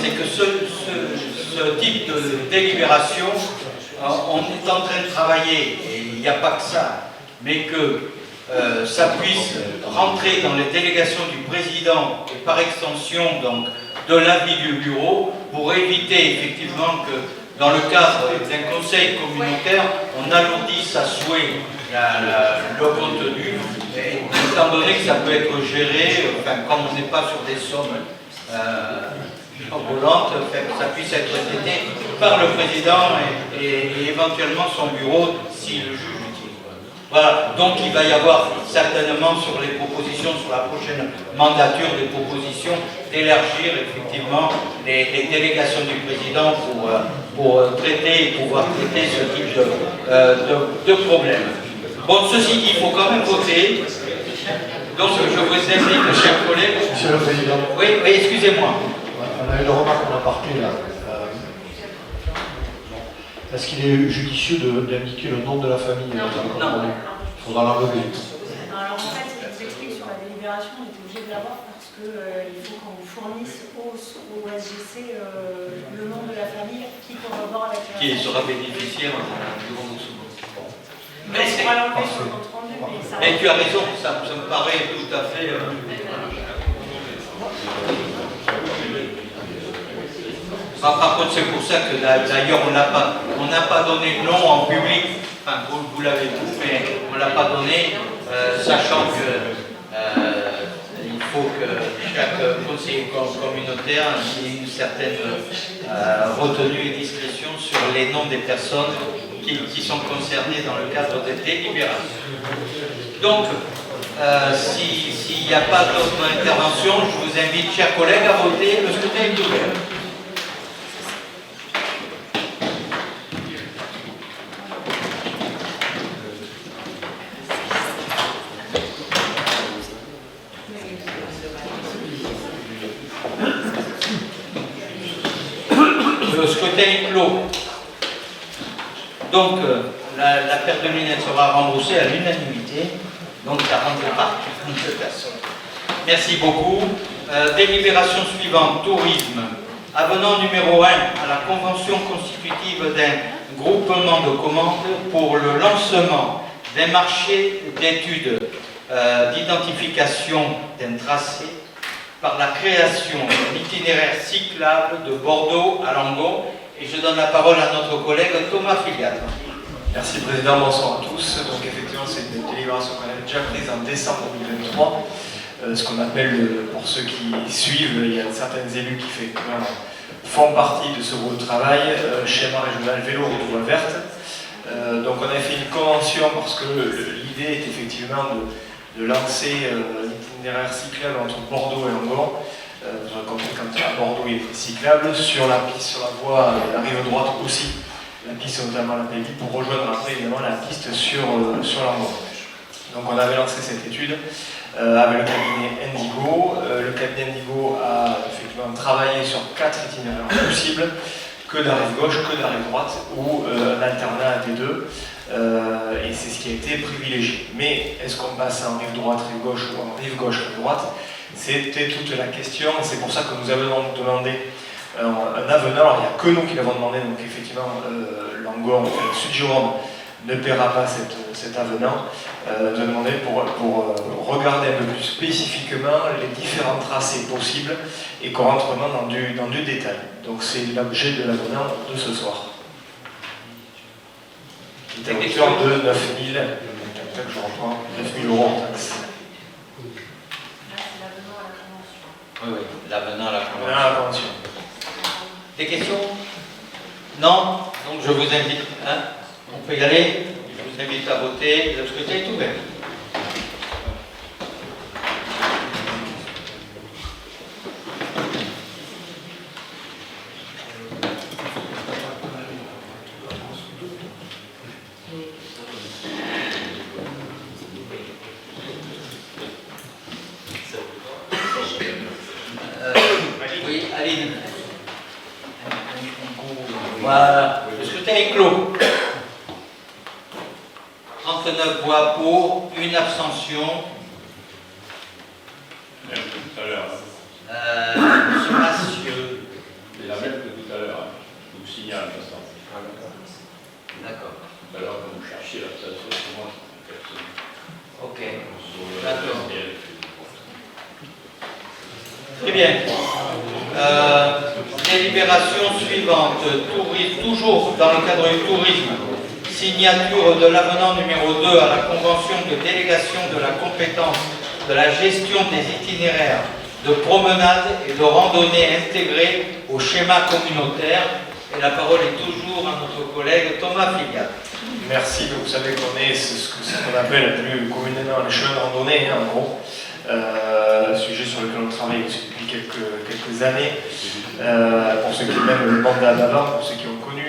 c'est que ce type de délibération, on est en train de travailler, et il n'y a pas que ça, mais que ça puisse rentrer dans les délégations du président et par extension donc, de l'avis du bureau pour éviter effectivement que dans le cadre d'un conseil communautaire, on alourdisse à souhait le contenu, étant donné que ça peut être géré, comme on n'est pas sur des sommes volantes, ça puisse être traité par le président et éventuellement son bureau si le juge utile. Voilà, donc il va y avoir certainement sur les propositions, sur la prochaine mandature, des propositions d'élargir effectivement les délégations du président pour pouvoir traiter ce type de problème. Bon, ceci dit, il faut quand même voter. Donc je vous invite, chers collègues. Monsieur le Président. Oui, excusez-moi. On a une remarque en aparté là. Est-ce qu'il est judicieux d'indiquer le nom de la famille? Non. Il faudra l'enlever. Alors en fait, je vous explique sur la délibération, on est obligé de l'avoir parce qu'il faut qu'on fournisse au SGC le nom de la famille qui collabore avec la Qui sera bénéficiaire du remboursement. Mais on pourra l'enlever sur le compte rendu, mais ça... Et tu as raison, ça me paraît tout à fait... Par contre, c'est pour ça que d'ailleurs on n'a pas donné le nom en public, enfin vous l'avez vous, mais on ne l'a pas donné, sachant que il faut que chaque conseiller communautaire ait une certaine retenue et discrétion sur les noms des personnes qui sont concernées dans le cadre des délibérations. Donc, s'il n'y a pas d'autres interventions, je vous invite, chers collègues, à voter. Le scrutin est ouvert. Le scrutin est clos. Donc, la paire de lunettes sera remboursée à l'unanimité. Donc, ça rentre par 42 personnes. Merci beaucoup. Délibération suivante, tourisme. Avenant numéro 1 à la convention constitutive d'un groupement de commandes pour le lancement d'un marché d'études d'identification d'un tracé par la création d'un itinéraire cyclable de Bordeaux à Langon. Et je donne la parole à notre collègue Thomas Filiat. Merci Président, bonsoir à tous. Donc effectivement c'est une délibération qu'on avait déjà prise en décembre 2023. Ce qu'on appelle, pour ceux qui suivent, il y a certains élus qui font partie de ce groupe de travail, schéma régional vélo route voie verte. Donc on a fait une convention parce que l'idée est effectivement de lancer un itinéraire cyclable entre Bordeaux et Langon. Vous aurez compris quand à Bordeaux il est cyclable, sur la piste, sur la voie, la rive droite aussi, la piste notamment la Péville, pour rejoindre après évidemment la piste sur Langon. Donc on avait lancé cette étude avec le cabinet Indigo. Le cabinet Indigo a effectivement travaillé sur 4 itinéraires possibles, que de la rive gauche, que de la rive droite, ou un alternat des deux. Et c'est ce qui a été privilégié. Mais est-ce qu'on passe en rive droite, rive gauche, ou en rive gauche, rive droite? C'était toute la question, et c'est pour ça que nous avons demandé un avenant. Alors il n'y a que nous qui l'avons demandé, donc effectivement Langon, le Sud-Gironde ne paiera pas cet avenant. Nous avons demandé pour regarder un peu plus spécifiquement les différents tracés possibles et qu'on rentre vraiment dans du détail. Donc c'est l'objet de l'avenant de ce soir. Qui est à hauteur de 9 000, je reprends, 9 000 € en taxe. Oui, l'avenant à la convention. Des questions? Non? Donc je vous invite, on peut y aller. Je vous invite à voter. Le scrutin est ouvert. Oui, Aline. Voilà, le scrutin est clos. 39 voix pour, une abstention. Tout à l'heure. Monsieur Massieu. C'est la même que tout à l'heure. Je vous signale l'instant. D'accord. Tout à l'heure, quand vous cherchiez l'abstention, c'est moi. Ok. D'accord. Très bien. Délibération suivante. Toujours dans le cadre du tourisme. Signature de l'avenant numéro 2 à la convention de délégation de la compétence de la gestion des itinéraires de promenade et de randonnée intégrés au schéma communautaire. Et la parole est toujours à notre collègue Thomas Filiat. Merci, vous savez qu'on est ce qu'on appelle plus communément les chemins de randonnée, en gros. Sujet sur lequel on travaille depuis quelques années, pour ceux qui même le mandat d'avant, pour ceux qui ont connu.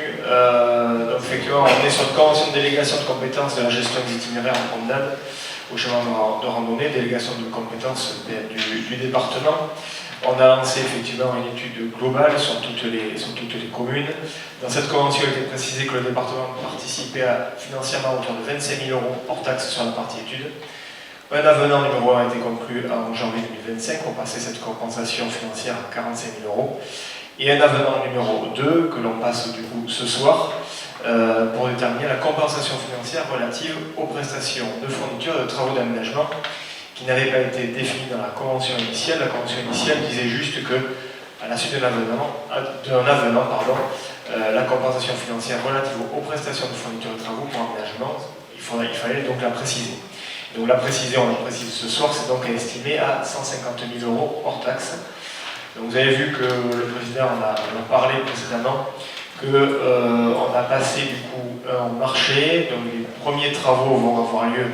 Donc effectivement, on est sur une convention de délégation de compétences de la gestion des itinéraires en promenade au chemin de randonnée, délégation de compétences du département. On a lancé effectivement une étude globale sur toutes les communes. Dans cette convention, il était précisé que le département participait financièrement à hauteur de 25 000 € hors taxe sur la partie études. Un avenant numéro 1 a été conclu en janvier 2025 pour passer cette compensation financière à 45 000 €. Et un avenant numéro 2 que l'on passe du coup ce soir pour déterminer la compensation financière relative aux prestations de fourniture et de travaux d'aménagement qui n'avaient pas été définies dans la convention initiale. La convention initiale disait juste que, à la suite d'un avenant, la compensation financière relative aux prestations de fourniture et de travaux pour aménagement, il fallait donc la préciser. Donc la précision, on le précise ce soir, c'est donc estimé à 150 000 € hors taxe. Donc vous avez vu que le président en a parlé précédemment, qu'on a passé du coup un marché, donc les premiers travaux vont avoir lieu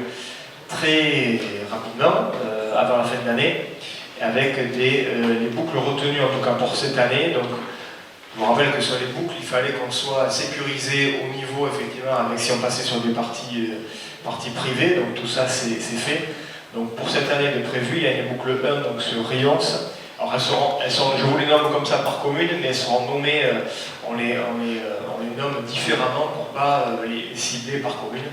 très rapidement, avant la fin de l'année, avec les boucles retenues en tout cas pour cette année. Donc je vous rappelle que sur les boucles, il fallait qu'on soit sécurisé au niveau, effectivement, avec si on passait sur des parties privées, donc tout ça c'est fait. Donc pour cette année de prévu, il y a une boucle 1 donc sur Rions. Alors elles sont, je vous les nomme comme ça par commune, mais elles seront nommées, on les nomme différemment pour ne pas les cibler par commune.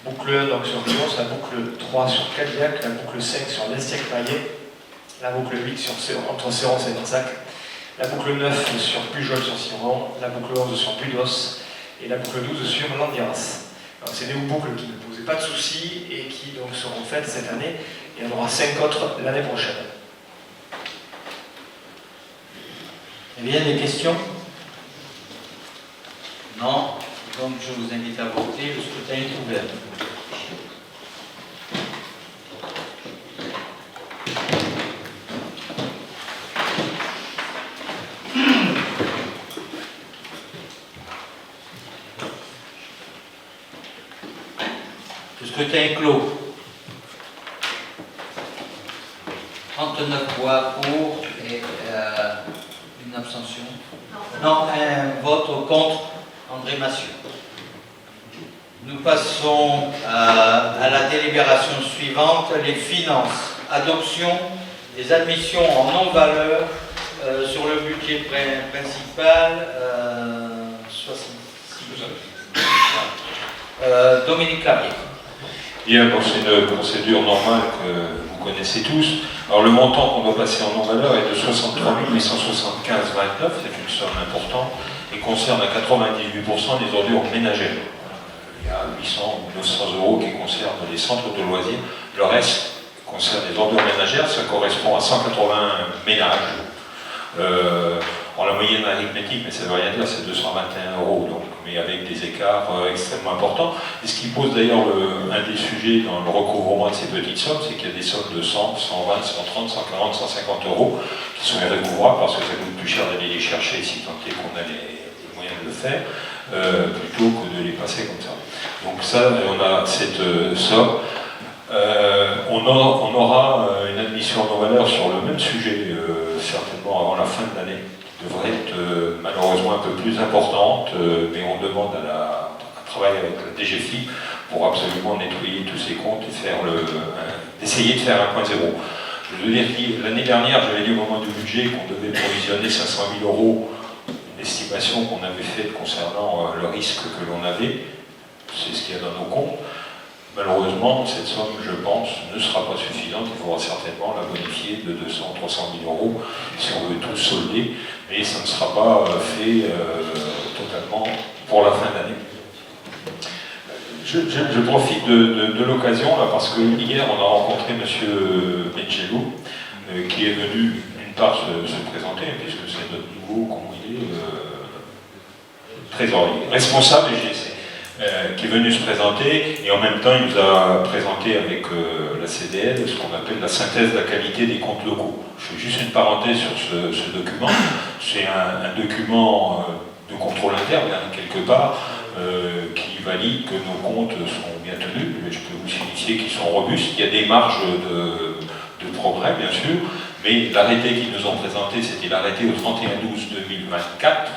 Boucle 1 donc sur Rions, la boucle 3 sur Cadillac, la boucle 5 sur l'Estiac-Maillet, la boucle 8 entre Séron et Nansac, la boucle 9 sur Pujol-sur-Ciron, la boucle 11 sur Budos et la boucle 12 sur Landiras. C'est des boucles qui ne posaient pas de soucis et qui donc seront faites cette année, et il y en aura 5 autres l'année prochaine. Eh bien, des questions? Non. Donc je vous invite à voter. Le scrutin est ouvert. Le scrutin est clos. 39 voix pour et une abstention. Non, un vote contre André Massieu. Nous passons à la délibération suivante, les finances. Adoption des admissions en non-valeur sur le budget principal 66. Dominique Clavier. Bien, bon, c'est une procédure normale que vous connaissez tous. Alors le montant qu'on doit passer en non-valeur est de 63 875,29, c'est une somme importante, et concerne à 98% les ordures ménagères. Il y a 800 ou 900 € qui concernent les centres de loisirs. Le reste concerne les ordures ménagères, ça correspond à 180 ménages. En la moyenne arithmétique, mais ça ne veut rien dire, c'est 221 €, donc, mais avec des écarts extrêmement importants. Et ce qui pose d'ailleurs un des sujets dans le recouvrement de ces petites sommes, c'est qu'il y a des sommes de 100, 120, 130, 140, 150 € qui sont irrécouvrables parce que ça coûte plus cher d'aller les chercher si tant est qu'on a les moyens de le faire, plutôt que de les passer comme ça. Donc ça, on a cette somme. On aura une admission en non-valeur sur le même sujet, certainement avant la fin de l'année, qui devrait être malheureusement un peu plus importante, mais on demande à travailler avec la DGFiP pour absolument nettoyer tous ces comptes et essayer de faire un point zéro. Je veux dire que l'année dernière, j'avais dit au moment du budget qu'on devait provisionner 500 000 €, une estimation qu'on avait faite concernant le risque que l'on avait, c'est ce qu'il y a dans nos comptes. Malheureusement, cette somme, je pense, ne sera pas suffisante. Il faudra certainement la bonifier de 200 000 300 000 € si on veut tout solder, mais ça ne sera pas fait totalement pour la fin d'année. Je profite de l'occasion, là, parce que hier, on a rencontré M. Benjelou, qui est venu, d'une part, se présenter, puisque c'est notre nouveau, comment il est, trésorier, responsable GSC. Qui est venu se présenter, et en même temps il nous a présenté avec la CDL ce qu'on appelle la synthèse de la qualité des comptes locaux. Je fais juste une parenthèse sur ce document. C'est un document de contrôle interne, quelque part, qui valide que nos comptes sont bien tenus. Je peux vous signifier qu'ils sont robustes. Il y a des marges de progrès, bien sûr, mais l'arrêté qu'ils nous ont présenté, c'était l'arrêté au 31/12/2024.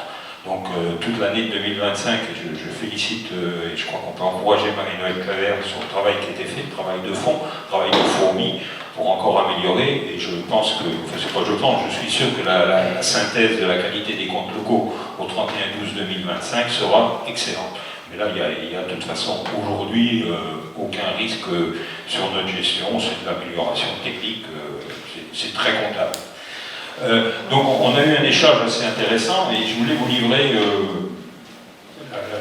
Donc toute l'année de 2025, je félicite et je crois qu'on peut encourager Marie-Noëlle Claver sur le travail qui a été fait, le travail de fond, le travail de fourmi pour encore améliorer. Et je pense que, enfin c'est pas je pense, je suis sûr que la synthèse de la qualité des comptes locaux au 31/12/2025 sera excellente. Mais là, il y a de toute façon aujourd'hui aucun risque sur notre gestion, c'est de l'amélioration technique, c'est très comptable. Donc on a eu un échange assez intéressant et je voulais vous livrer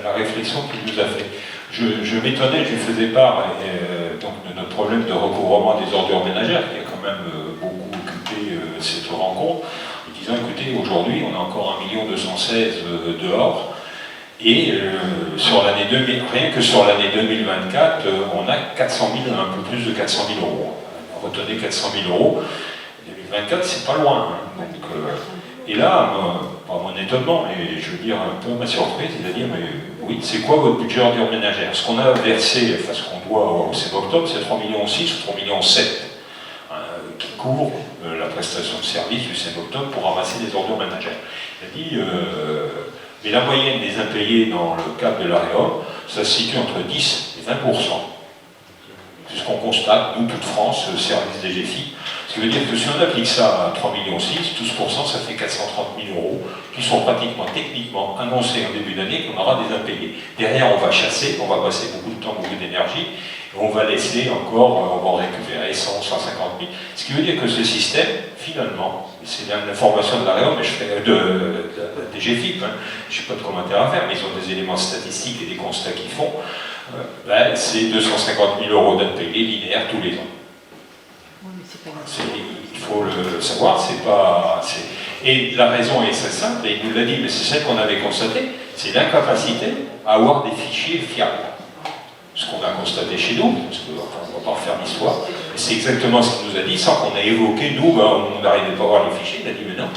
la réflexion qu'il nous a fait. Je m'étonnais, je lui faisais part donc de notre problème de recouvrement des ordures ménagères qui a quand même beaucoup occupé cette rencontre, en disant écoutez, aujourd'hui on a encore 1 216 000 dehors Et rien que sur l'année 2024, on a 400 000, un peu plus de 400 000 euros. Retenez 400 000 euros. 2024, c'est pas loin. Hein. Donc, et là, pas mon étonnement, mais je veux dire un peu ma surprise, il a dit, mais oui, c'est quoi votre budget ordure ménagère? Ce qu'on a versé, enfin ce qu'on doit au octobre, c'est 3,6 millions ou 3,7 millions qui couvre la prestation de service du octobre pour ramasser des ordures ménagères. Il a dit, mais la moyenne des impayés dans le cadre de l'AREOM, ça se situe entre 10 et 20%. C'est ce qu'on constate, nous, toute France, service des GFI. Ce qui veut dire que si on applique ça à 3,6 millions, 12%, ça fait 430 000 euros qui sont pratiquement, techniquement annoncés en début d'année qu'on aura des impayés. Derrière, on va chasser, on va passer beaucoup de temps, beaucoup d'énergie, et on va laisser encore, on va en récupérer 100, 150 000. Ce qui veut dire que ce système, finalement, c'est l'information de l'AREOM, mais des GFIP, hein, je n'ai pas de commentaire à faire, mais ils ont des éléments statistiques et des constats qu'ils font, c'est 250 000 euros d'impayés linéaires tous les ans. Il faut le savoir, c'est pas. Et la raison est très simple, et il nous l'a dit, mais c'est celle qu'on avait constatée, c'est l'incapacité à avoir des fichiers fiables. Ce qu'on a constaté chez nous, parce qu'on ne va pas refaire l'histoire, c'est exactement ce qu'il nous a dit, sans qu'on ait évoqué, nous, on n'arrivait pas à voir les fichiers, il a dit, mais non,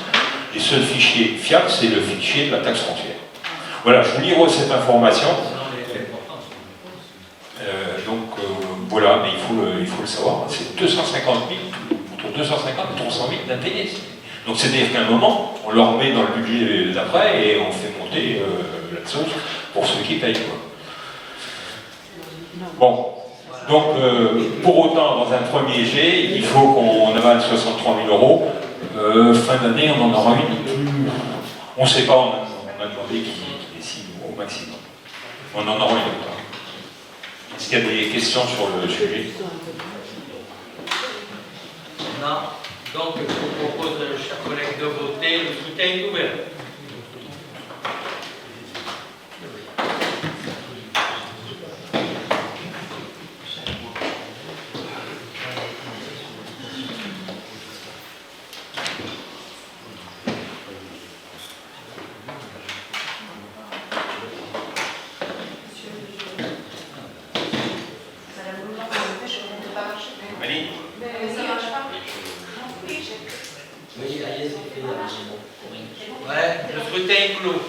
les seuls fichiers fiables, c'est le fichier de la taxe foncière. Voilà, je vous livre cette information. Voilà, mais il faut le savoir, c'est 250 000, entre 250 et 300 000 d'impayés. Donc c'est-à-dire qu'à un moment, on leur met dans le budget d'après et on fait monter la sauce pour ceux qui payent. Quoi. Bon, donc pour autant, dans un premier jet, il faut qu'on avale 63 000 euros. Fin d'année, on en aura une. On ne sait pas, on a demandé qui décide au maximum. On en aura une autre. Est-ce qu'il y a des questions sur le sujet? Non. Donc, je vous propose, chers collègues, de voter. Le scrutin est ouvert. Ouais, le scrutin est clos.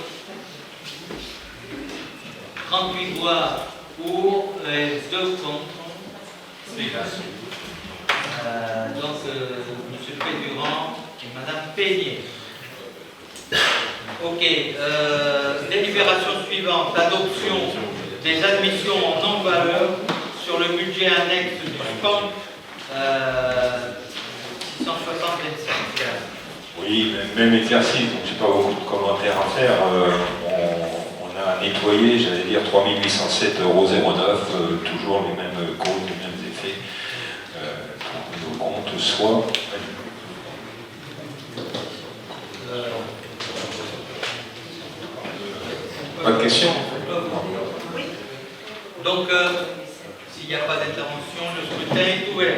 38 voix pour, 2 contre. Donc, M. Pédurand et Mme Peigné. Ok, délibération suivante, l'adoption des admissions en non-valeur sur le budget annexe du SPAN 660-25. Oui, même exercice, donc j'ai pas beaucoup de commentaires à faire. On a nettoyé, j'allais dire, 3 807,09 €, toujours les mêmes causes, les mêmes effets, pour que nos comptes soient. Pas de questions? Donc, s'il n'y a pas d'intervention, le scrutin est ouvert.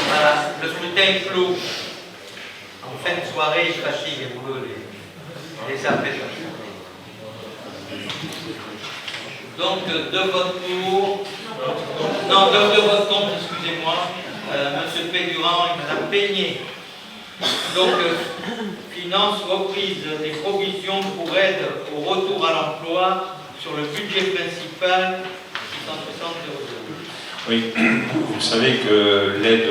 Voilà, le scrutin est clos. En fin de soirée, je fatigue et vous les appels. Donc, de vote pour. Non, de vote contre, excusez-moi. M. Pédurand et Mme Peigné. Donc, finance reprise des provisions pour aide au retour à l'emploi sur le budget principal, 660 €. Oui, vous savez que l'aide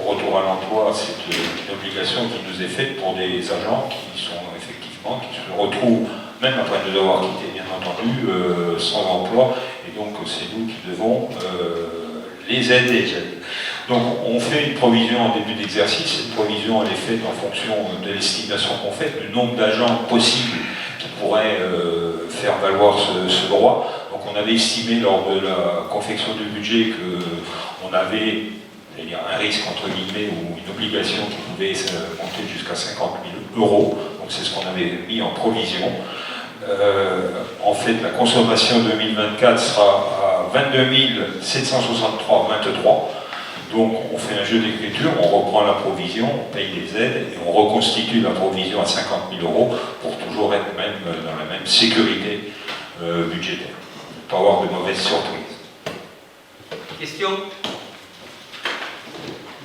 au retour à l'emploi, c'est une obligation qui nous est faite pour des agents qui sont effectivement, qui se retrouvent, même après nous avoir quittés, bien entendu, sans emploi, et donc c'est nous qui devons les aider. Donc on fait une provision en début d'exercice. Cette provision elle est faite en fonction de l'estimation qu'on fait, du nombre d'agents possibles qui pourraient faire valoir ce droit. Donc on avait estimé lors de la confection du budget qu'on avait un risque entre guillemets ou une obligation qui pouvait monter jusqu'à 50 000 €. Donc c'est ce qu'on avait mis en provision. En fait, la consommation 2024 sera à 22 763,23. Donc on fait un jeu d'écriture, on reprend la provision, on paye les aides et on reconstitue la provision à 50 000 € pour toujours être même dans la même sécurité budgétaire. Pas avoir de mauvaises surprises. Question?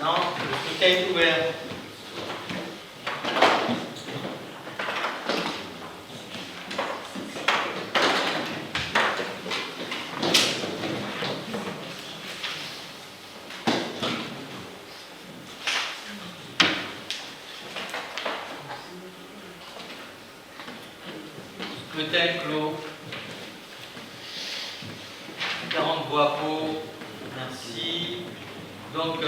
Non? Le scrutin est ouvert. Scrutin clos. 40 voix pour. Merci. Donc,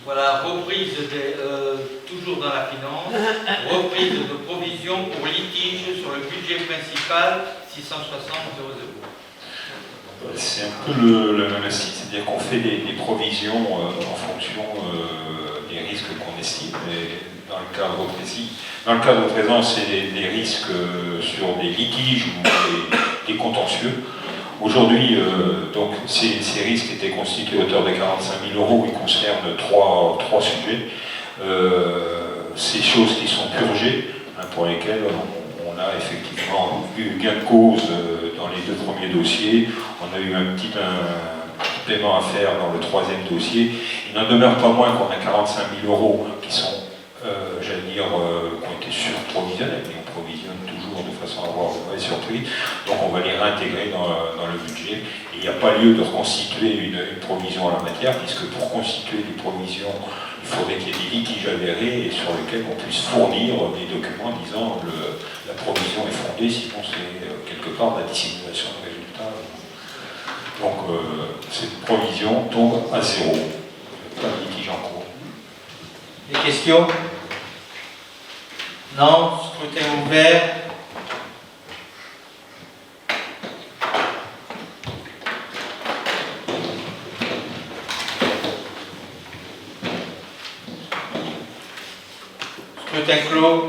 voilà, reprise toujours dans la finance, reprise de provision pour litige sur le budget principal 660,00. C'est un peu le même style, c'est-à-dire qu'on fait des provisions en fonction des risques qu'on estime, et dans le cadre précis. Dans le cadre présent, c'est des risques sur des litiges ou des contentieux. Aujourd'hui, donc, ces risques étaient constitués à hauteur de 45 000 €. Ils concernent trois sujets. Ces choses qui sont purgées, pour lesquelles on a effectivement eu gain de cause dans les 2 premiers dossiers. On a eu un petit paiement à faire dans le 3e dossier. Il n'en demeure pas moins qu'on a 45 000 € qui sont, j'allais dire, qui ont été surprovisionnés. On provisionne toujours de façon à avoir de mauvaises surprises. Donc on va les réintégrer dans le budget. Et il n'y a pas lieu de reconstituer une provision en la matière, puisque pour constituer des provisions, il faudrait qu'il y ait des litiges avérés et sur lesquels on puisse fournir des documents disant la provision est fondée, sinon c'est quelque part la dissimulation de résultats. Donc cette provision tombe à 0. Pas de litige en cours. Des questions? Non? Scrutin ouvert. Scrutin clos.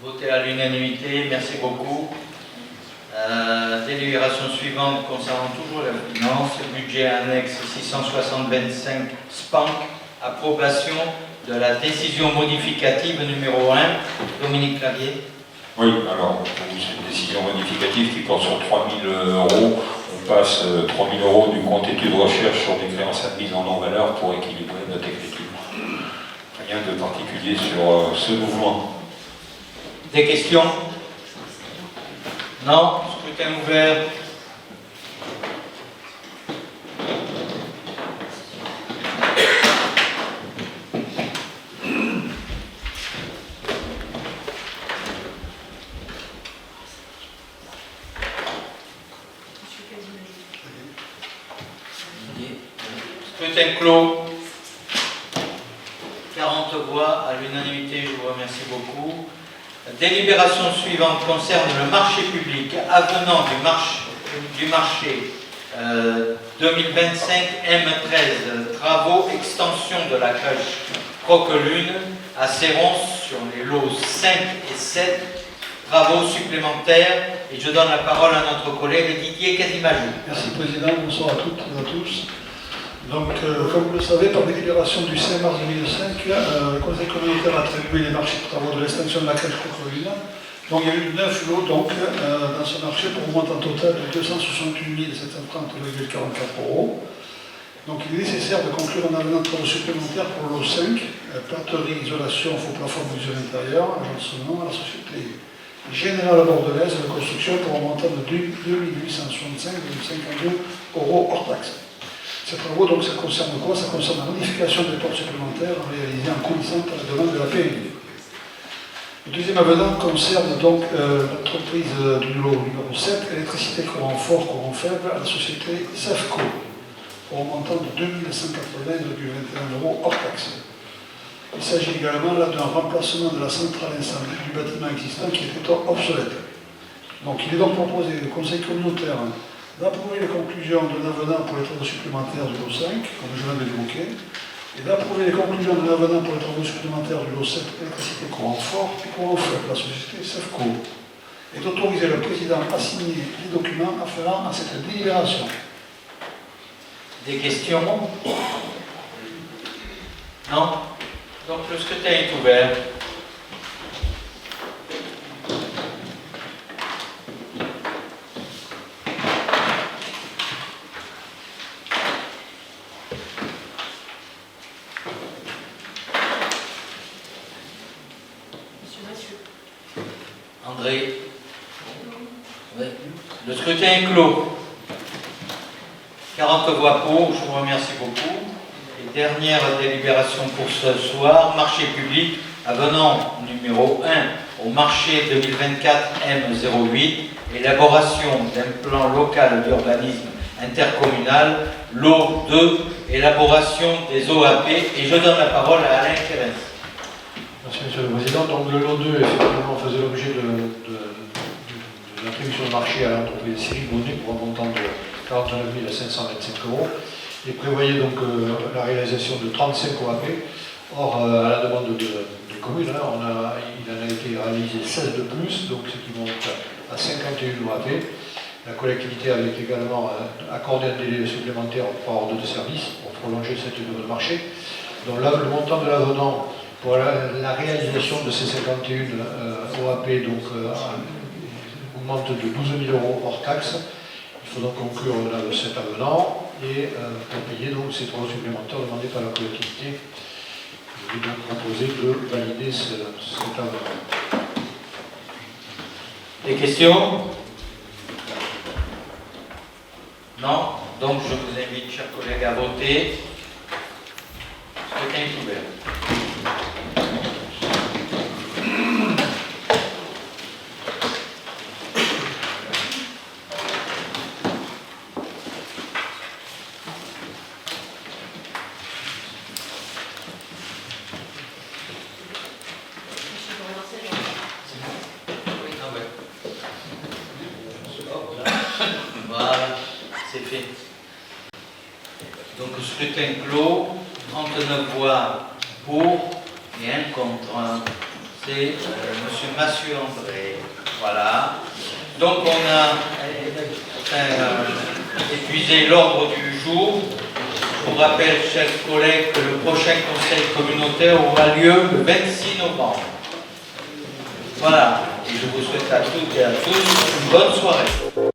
Voté à l'unanimité, merci beaucoup. Délibération suivante concernant toujours la finance, budget annexe 660-25 SPANC, approbation de la décision modificative numéro 1, Dominique Clavier. Oui, alors, c'est une décision modificative qui porte sur 3 000 €. On passe 3 000 € du compte études recherche sur des créances admises en non-valeur pour équilibrer notre écriture. Rien de particulier sur ce mouvement. Des questions? Non? Scrutin ouvert. Scrutin clos. 40 voix à l'unanimité, je vous remercie beaucoup. La délibération suivante concerne le marché public avenant du marché 2025 M13, travaux extension de la crèche Croquelune à Céron sur les lots 5 et 7, travaux supplémentaires. Et je donne la parole à notre collègue Didier Casimajou. Merci Président, bonsoir à toutes et à tous. Donc, comme vous le savez, par délibération du 5 mars 2005, le Conseil communautaire a attribué les marchés de travaux de l'extension de la crèche Croquelune. Donc, il y a eu 9 lots dans ce marché pour un montant total de 268 730,44 €. Donc, il est nécessaire de conclure un avenant de travaux supplémentaires pour le lot 5, plâterie, isolation, faux plafond, mesure intérieure, agencement à la société Générale Bordelaise de construction pour un montant de 2 865,52 € hors taxe. Ces travaux, donc, ça concerne quoi? Ça concerne la modification des portes supplémentaires réalisées en coulissante à la demande de la PMI. Le deuxième avenant concerne donc l'entreprise du lot numéro 7, électricité courant fort, courant faible, à la société SEFCO, pour un montant de 2180,21 € hors taxe. Il s'agit également là d'un remplacement de la centrale incendie du bâtiment existant qui était obsolète. Donc il est donc proposé au Conseil communautaire d'approuver les conclusions d'un avenant pour les travaux supplémentaires du lot 5, comme je l'avais évoqué, et d'approuver les conclusions d'un avenant pour les travaux supplémentaires du lot 7, électricité courant fort et courant faible, la société SEFCO, et d'autoriser le président à signer les documents afférents à cette délibération. Des questions? Non? Donc le scrutin est ouvert. André. Oui. Le scrutin est clos. 40 voix pour, je vous remercie beaucoup. Et dernière délibération pour ce soir, marché public, avenant numéro 1 au marché 2024 M08, élaboration d'un plan local d'urbanisme intercommunal, lot 2, élaboration des OAP, et je donne la parole à Alain Kérenz. Merci Monsieur le Président. Donc le lot 2 effectivement faisait l'objet de l'attribution de marché à l'entreprise Cyril Bonnet pour un montant de 49 525 € et prévoyait donc la réalisation de 35 OAP. Or, à la demande des communes, il en a été réalisé 16 de plus, donc ce qui monte à 51 OAP. La collectivité avait également accordé un délai supplémentaire par ordre de service pour prolonger cette demande de marché. Donc là, le montant de l'avenant pour la réalisation de ces 51 OAP donc, augmente de 12 000 € hors taxe. Il faut donc conclure là, cet avenant et pour payer donc ces travaux supplémentaires demandés par la collectivité. Je vais donc proposer de valider cet avenant. Des questions? Non? Donc je vous invite, chers collègues, à voter. Le scrutin est ouvert. Voilà, c'est fait. Donc, scrutin clos, 39 voix pour et 1 contre. C'est M. Massieu André. Voilà. Donc, on a épuisé l'ordre du jour. Je vous rappelle, chers collègues, que le prochain conseil communautaire aura lieu le 26 novembre. Voilà. Et je vous souhaite à toutes et à tous une bonne soirée.